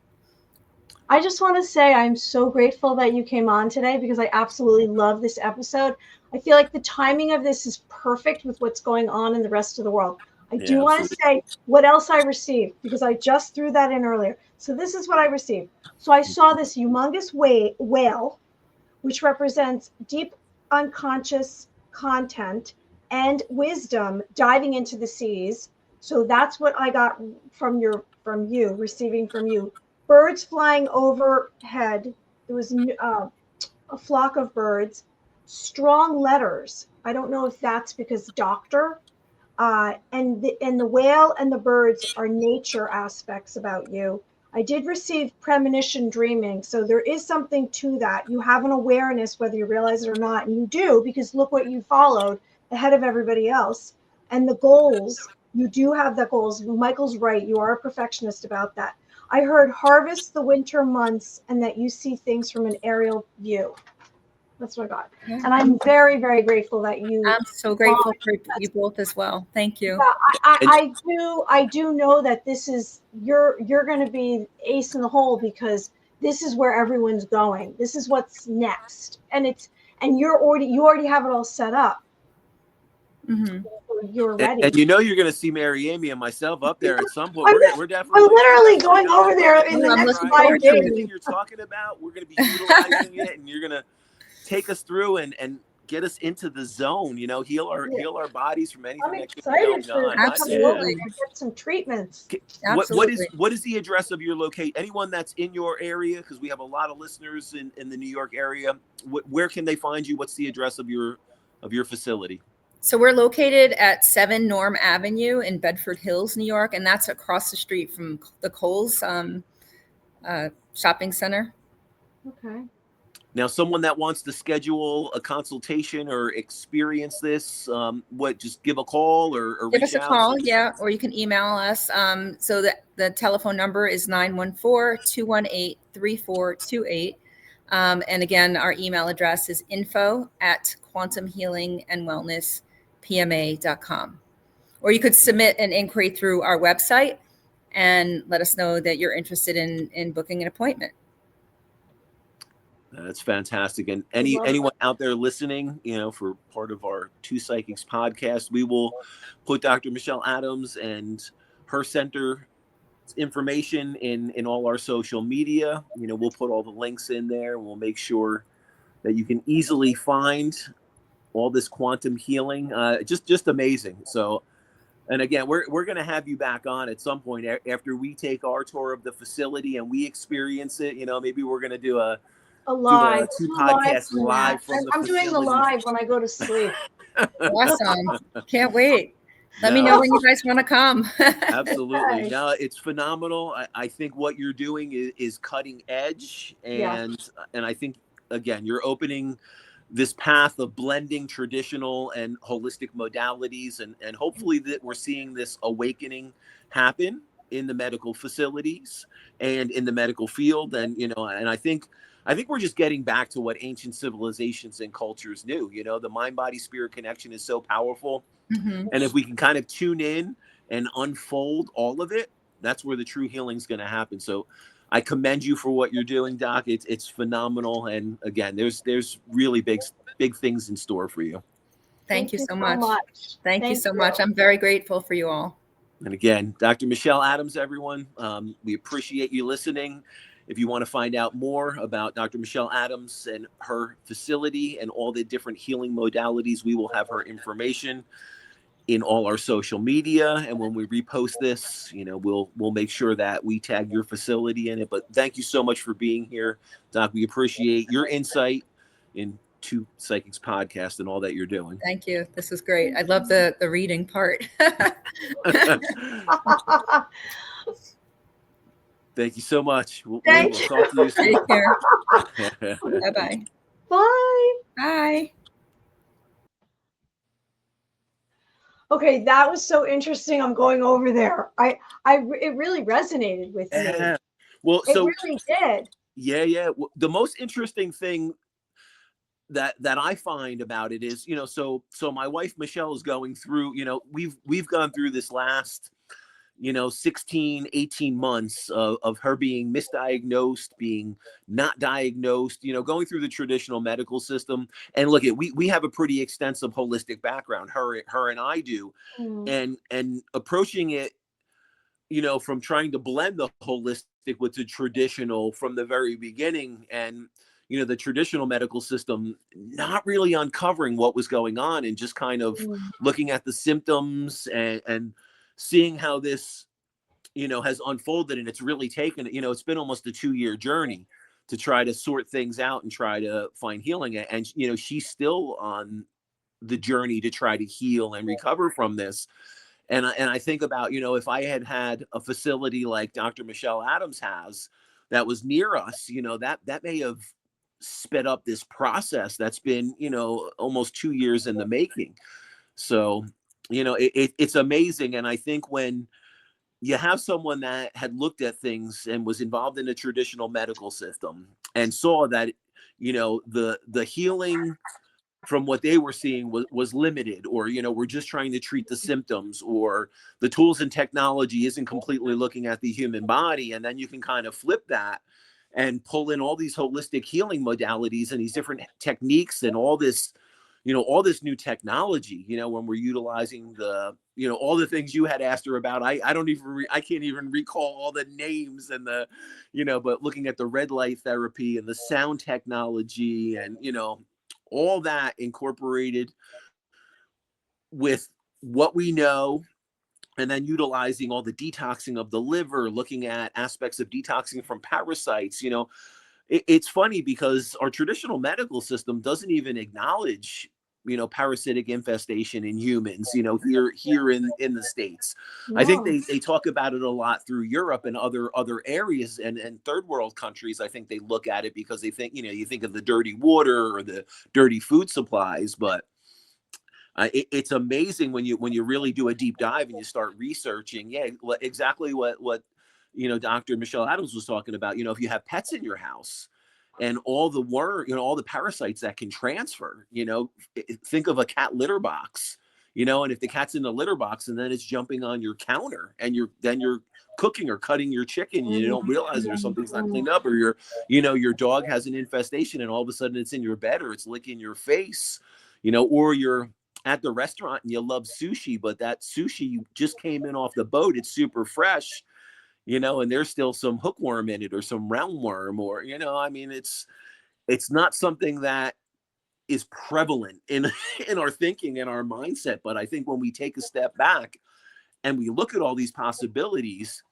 I just want to say I'm so grateful that you came on today, because I absolutely love this episode. I feel like the timing of this is perfect with what's going on in the rest of the world. I do want to say what else I received, because I just threw that in earlier. So this is what I received. So I saw this humongous whale, which represents deep unconscious content and wisdom diving into the seas. So that's what I got receiving from you. Birds flying overhead. There was a flock of birds. Strong letters. I don't know if that's because doctor. And the whale and the birds are nature aspects about you. I did receive premonition dreaming. So there is something to that. You have an awareness, whether you realize it or not. And you do, because look what you followed ahead of everybody else. And the goals, you do have the goals. Michael's right. You are a perfectionist about that. I heard harvest the winter months, and that you see things from an aerial view. That's what I got. Yeah. And I'm very, very grateful that you. I'm so grateful for you both as well. Thank you. Yeah, I do know that this is you're going to be ace in the hole, because this is where everyone's going. This is what's next, and you already have it all set up. Mm-hmm. You're ready. And you're going to see Mary Amy and myself up there at some point. We're definitely. We're literally going over there in the next 5 days. Everything you're talking about, we're going to be utilizing it, and you're going to take us through and get us into the zone. Heal our bodies from anything that could be going on. Absolutely. Get some treatments. What is the address of your location? Anyone that's in your area, because we have a lot of listeners in the New York area. Where can they find you? What's the address of your facility? So we're located at 7 Norm Avenue in Bedford Hills, New York, and that's across the street from the Kohl's shopping center. Okay. Now, someone that wants to schedule a consultation or experience this, just give a call or give reach us a out? call, yeah, or you can email us. So the telephone number is 914-218-3428. And again, our email address is info@quantumhealingandwellnesspma.com. Or you could submit an inquiry through our website and let us know that you're interested in booking an appointment. That's fantastic. And anyone out there listening, for part of our Two Psychics podcast, we will put Dr. Michelle Adams and her center information in all our social media. We'll put all the links in there. We'll make sure that you can easily find all this quantum healing. Just amazing. So, and again, we're going to have you back on at some point after we take our tour of the facility and we experience it. Maybe we're going to do a live, two podcasts live from the I'm doing the facility. live when I go to sleep. Awesome. Can't wait. Let me know when you guys want to come. Absolutely. Okay. No, it's phenomenal. I think what you're doing is cutting edge. Yeah. And I think, again, you're opening this path of blending traditional and holistic modalities. And hopefully that we're seeing this awakening happen in the medical facilities and in the medical field. And, and I think we're just getting back to what ancient civilizations and cultures knew. The mind, body, spirit connection is so powerful. Mm-hmm. And if we can kind of tune in and unfold all of it, that's where the true healing is going to happen. So I commend you for what you're doing, Doc. It's phenomenal. And again, there's really big things in store for you. Thank you so much. Thank you Thank so you. much. I'm very grateful for you all. And again, Dr. Michelle Adams, everyone, we appreciate you listening. If you want to find out more about Dr. Michelle Adams and her facility and all the different healing modalities, we will have her information in all our social media. And when we repost this, we'll make sure that we tag your facility in it. But thank you so much for being here, Doc. We appreciate your insight into Psychics Podcast and all that you're doing. Thank you. This is great. I love the reading part. Thank you so much. We'll Thank talk to you soon. Take care. Bye-bye. Bye. Bye. Okay, that was so interesting. I'm going over there. It really resonated with me. Yeah. Well, It really did. Yeah. The most interesting thing that I find about it is, so my wife Michelle is going through, we've gone through this last 16, 18 months of her being misdiagnosed, being not diagnosed, going through the traditional medical system. And look, we have a pretty extensive holistic background, her and I do. And approaching it, from trying to blend the holistic with the traditional from the very beginning. And, the traditional medical system not really uncovering what was going on and just kind of looking at the symptoms and seeing how this, has unfolded. And it's really taken, it's been almost a 2-year journey to try to sort things out and try to find healing. And, she's still on the journey to try to heal and recover from this. And I think about, if I had a facility like Dr. Michelle Adams has that was near us, that may have sped up this process that's been, almost 2 years in the making. So, it's amazing. And I think when you have someone that had looked at things and was involved in the traditional medical system and saw that, the healing from what they were seeing was limited, or, we're just trying to treat the symptoms, or the tools and technology isn't completely looking at the human body. And then you can kind of flip that and pull in all these holistic healing modalities and these different techniques and all this, all this new technology, when we're utilizing the, all the things you had asked her about. I can't even recall all the names and the, but looking at the red light therapy and the sound technology and, all that incorporated with what we know, and then utilizing all the detoxing of the liver, looking at aspects of detoxing from parasites. It's funny because our traditional medical system doesn't even acknowledge, parasitic infestation in humans, here in the States. No. I think they talk about it a lot through Europe and other areas and third world countries. I think they look at it because they think, you think of the dirty water or the dirty food supplies, but it's amazing when you really do a deep dive and you start researching. Yeah, exactly what Dr. Michelle Adams was talking about. If you have pets in your house and all the all the parasites that can transfer, think of a cat litter box, and if the cat's in the litter box and then it's jumping on your counter and you're cooking or cutting your chicken, you don't realize there's something's not cleaned up, or your dog has an infestation and all of a sudden it's in your bed or it's licking your face, or you're at the restaurant and you love sushi, but that sushi just came in off the boat. It's super fresh, and there's still some hookworm in it or some roundworm, or, it's not something that is prevalent in our thinking and our mindset. But I think when we take a step back and we look at all these possibilities,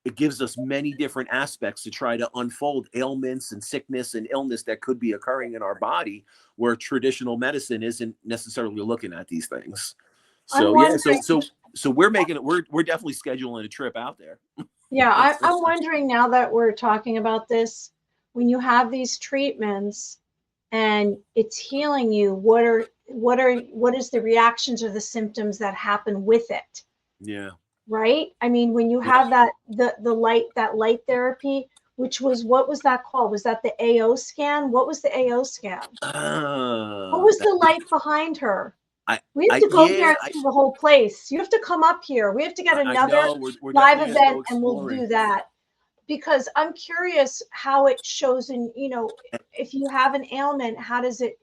it gives us many different aspects to try to unfold ailments and sickness and illness that could be occurring in our body, where traditional medicine isn't necessarily looking at these things. I'm So yeah, wondering. so we're making it. We're definitely scheduling a trip out there. Yeah, I'm wondering now that we're talking about this, when you have these treatments and it's healing you, what is the reactions or the symptoms that happen with it? Yeah. Right? I mean, when you Yeah. have the light therapy, which was, what was that called? Was that the AO scan? What was the AO scan? What was the light behind her? We have to go there and see the whole place. You have to come up here. We have to get I another know we're live definitely gonna go event and we'll exploring. do that, because I'm curious how it shows in, if you have an ailment, how is it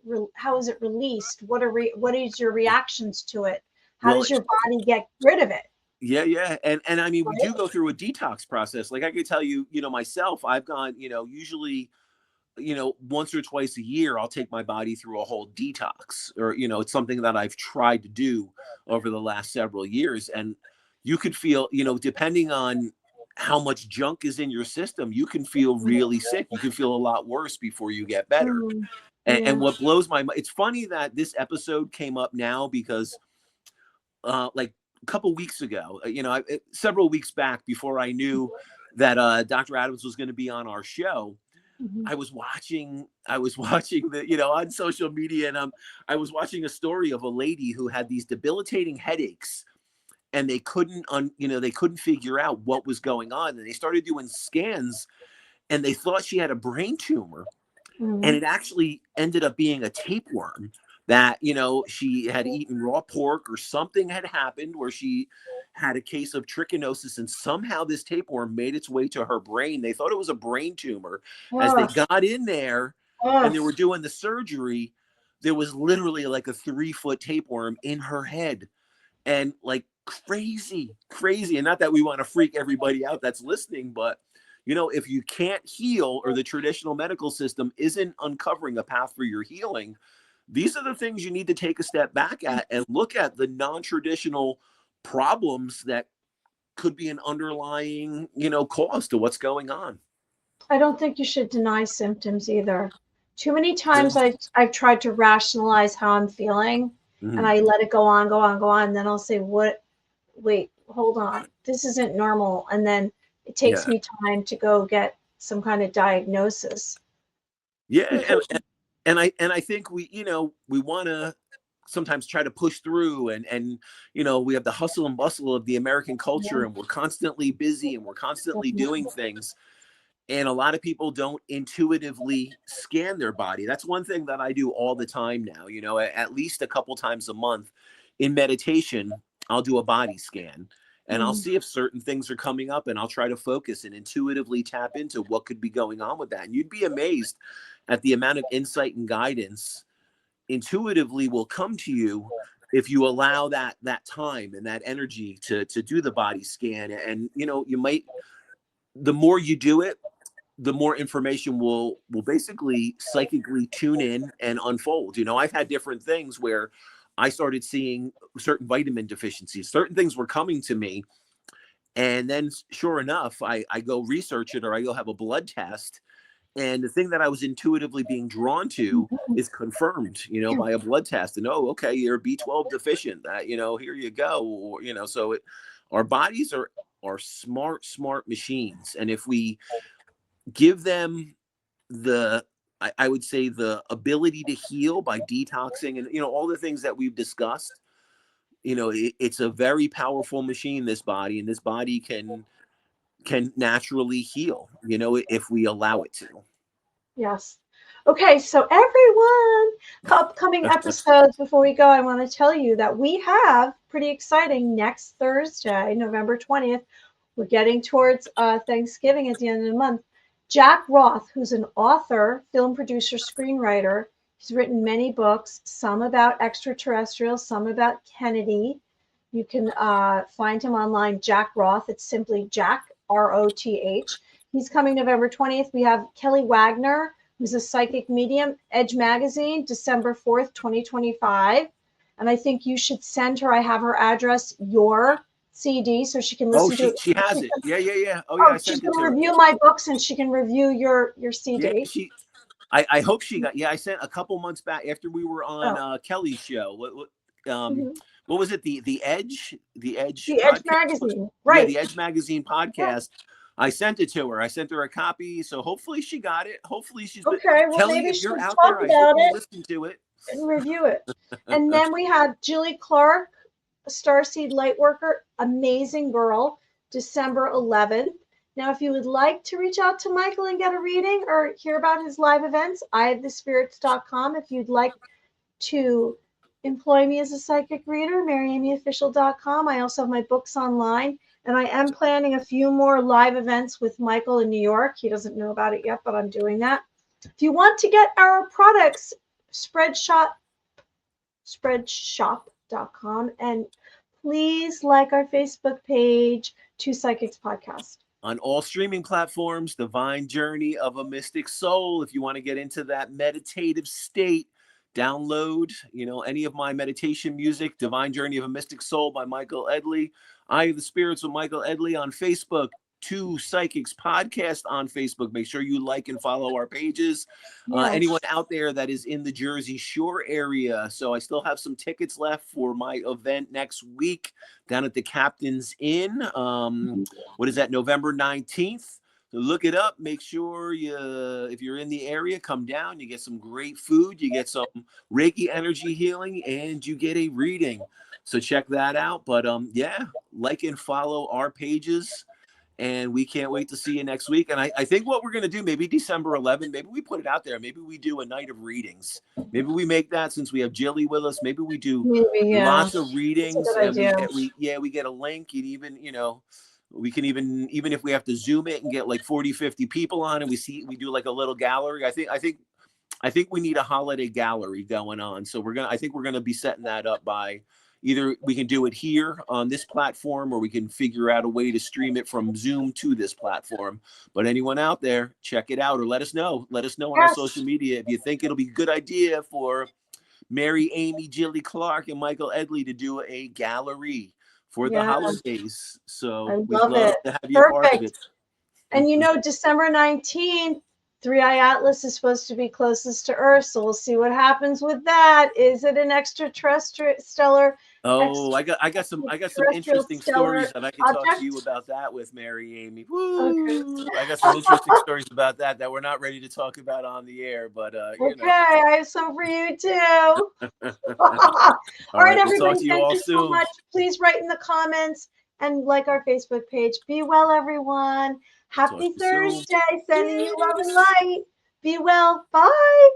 released? What is your reactions to it? How does your body get rid of it? Yeah. And I mean, we Right? do go through a detox process. Like I could tell you, myself, I've gone, usually, once or twice a year, I'll take my body through a whole detox, or, it's something that I've tried to do over the last several years. And you could feel, depending on how much junk is in your system, you can feel really sick. You can feel a lot worse before you get better. Mm, And yeah. what blows my mind, it's funny that this episode came up now because like a couple weeks ago, several weeks back, before I knew that Dr. Adams was going to be on our show, Mhm. I was watching the, on social media, and I was watching a story of a lady who had these debilitating headaches, and they couldn't they couldn't figure out what was going on, and they started doing scans, and they thought she had a brain tumor, and Mhm. it actually ended up being a tapeworm that, she had eaten raw pork, or something had happened where she had a case of trichinosis, and somehow this tapeworm made its way to her brain. They thought it was a brain tumor. As they Ugh. got in there and Ugh. they were doing the surgery, there was literally like a 3-foot tapeworm in her head, and like crazy. And not that we want to freak everybody out that's listening, but if you can't heal, or the traditional medical system isn't uncovering a path for your healing, these are the things you need to take a step back at and look at the non-traditional problems that could be an underlying, cause to what's going on. I don't think you should deny symptoms either. Too many Yeah. times I've tried to rationalize how I'm feeling, and I let it go on, and then I'll say, wait, hold on. This isn't normal. And then it takes Yeah. me time to go get some kind of diagnosis. Yeah. Because, And I think we want to sometimes try to push through, and we have the hustle and bustle of the American culture, and we're constantly busy, and we're constantly doing things. And a lot of people don't intuitively scan their body. That's one thing that I do all the time now, at least a couple times a month. In meditation, I'll do a body scan, and I'll see if certain things are coming up, and I'll try to focus and intuitively tap into what could be going on with that. And you'd be amazed at the amount of insight and guidance intuitively will come to you if you allow that time and that energy to do the body scan. And you might, the more you do it, the more information will basically psychically tune in and unfold. I've had different things where I started seeing certain vitamin deficiencies, certain things were coming to me, and then sure enough, I go research it, or I go have a blood test, and the thing that I was intuitively being drawn to is confirmed, by a blood test. And, oh, okay, you're B12 deficient. That, here you go. Or, so our bodies are smart machines. And if we give them I would say the ability to heal by detoxing, and, all the things that we've discussed, it's a very powerful machine, this body, and this body can naturally heal, if we allow it to. yes. Okay, so everyone, upcoming episodes, before we go, I want to tell you that we have pretty exciting next Thursday, November 20th. We're getting towards Thanksgiving at the end of the month. Jack Roth, who's an author, film producer, screenwriter, he's written many books, some about extraterrestrials, some about Kennedy. You can find him online, Jack Roth. It's simply Jack, Roth. He's coming November 20th. We have Kelly Wagner, who's a psychic medium, Edge Magazine, December 4th, 2025. And I think you should send her, I have her address, your CD, so she can listen to it. She has it. Yeah. Oh, yeah, I she's sent it going to to her. review my books, and she can review your CD. Yeah, I hope she got, I sent a couple months back after we were on Kelly's show. what was it? The Edge The Edge podcast? magazine, Yeah, right? the Edge magazine podcast. I sent it to her. I sent her a copy, so hopefully she got it. Hopefully she's been Okay, well, Kelly. maybe If you're she'll out talk there, I hope about you it listen to it. and review it. And then we have Julie Clark, Starseed Lightworker, amazing girl, December 11th. Now, if you would like to reach out to Michael and get a reading or hear about his live events, ihavethespirits.com. If you'd like to employ me as a psychic reader, maryamyofficial.com. I also have my books online, and I am planning a few more live events with Michael in New York. He doesn't know about it yet, but I'm doing that. If you want to get our products, spreadshop.com, and please like our Facebook page, Two Psychics Podcast. On all streaming platforms, Divine Journey of a Mystic Soul. If you want to get into that meditative state, download, any of my meditation music, Divine Journey of a Mystic Soul by Michael Edley. Eye of the Spirits with Michael Edley on Facebook. Two Psychics Podcast on Facebook. Make sure you like and follow our pages. Yes. Anyone out there that is in the Jersey Shore area. So I still have some tickets left for my event next week down at the Captain's Inn. What is that? November 19th. So look it up. Make sure if you're in the area, come down. You get some great food. You get some Reiki energy healing, and you get a reading. So check that out. But yeah, like and follow our pages. And we can't wait to see you next week. And I think what we're going to do, maybe December 11th, maybe we put it out there. Maybe we do a night of readings. Maybe we make that, since we have Jilly with us. Maybe we do lots of readings. And we get a link. And even, we can even if we have to Zoom it and get like 40, 50 people on, and we do like a little gallery. I think we need a holiday gallery going on. So I think we're going to be setting that up by either we can do it here on this platform, or we can figure out a way to stream it from Zoom to this platform. But anyone out there, check it out, or let us know. Let us know on our social media if you think it'll be a good idea for Mary, Amy, Jilly Clark, and Michael Edley to do a gallery for the holidays. So we'd love to have you a part of it. And December 19th, Three Eye Atlas is supposed to be closest to Earth, so we'll see what happens with that. Is it an extraterrestrial? Oh, I got some interesting stories that I can talk to you about that with Mary Amy. Woo! Okay. I got some interesting stories about that we're not ready to talk about on the air, but I have some for you too. All right, everybody, we'll talk to you all soon. So much. Please write in the comments and like our Facebook page. Be well, everyone. Happy Thursday. Sending you love and light. Be well. Bye.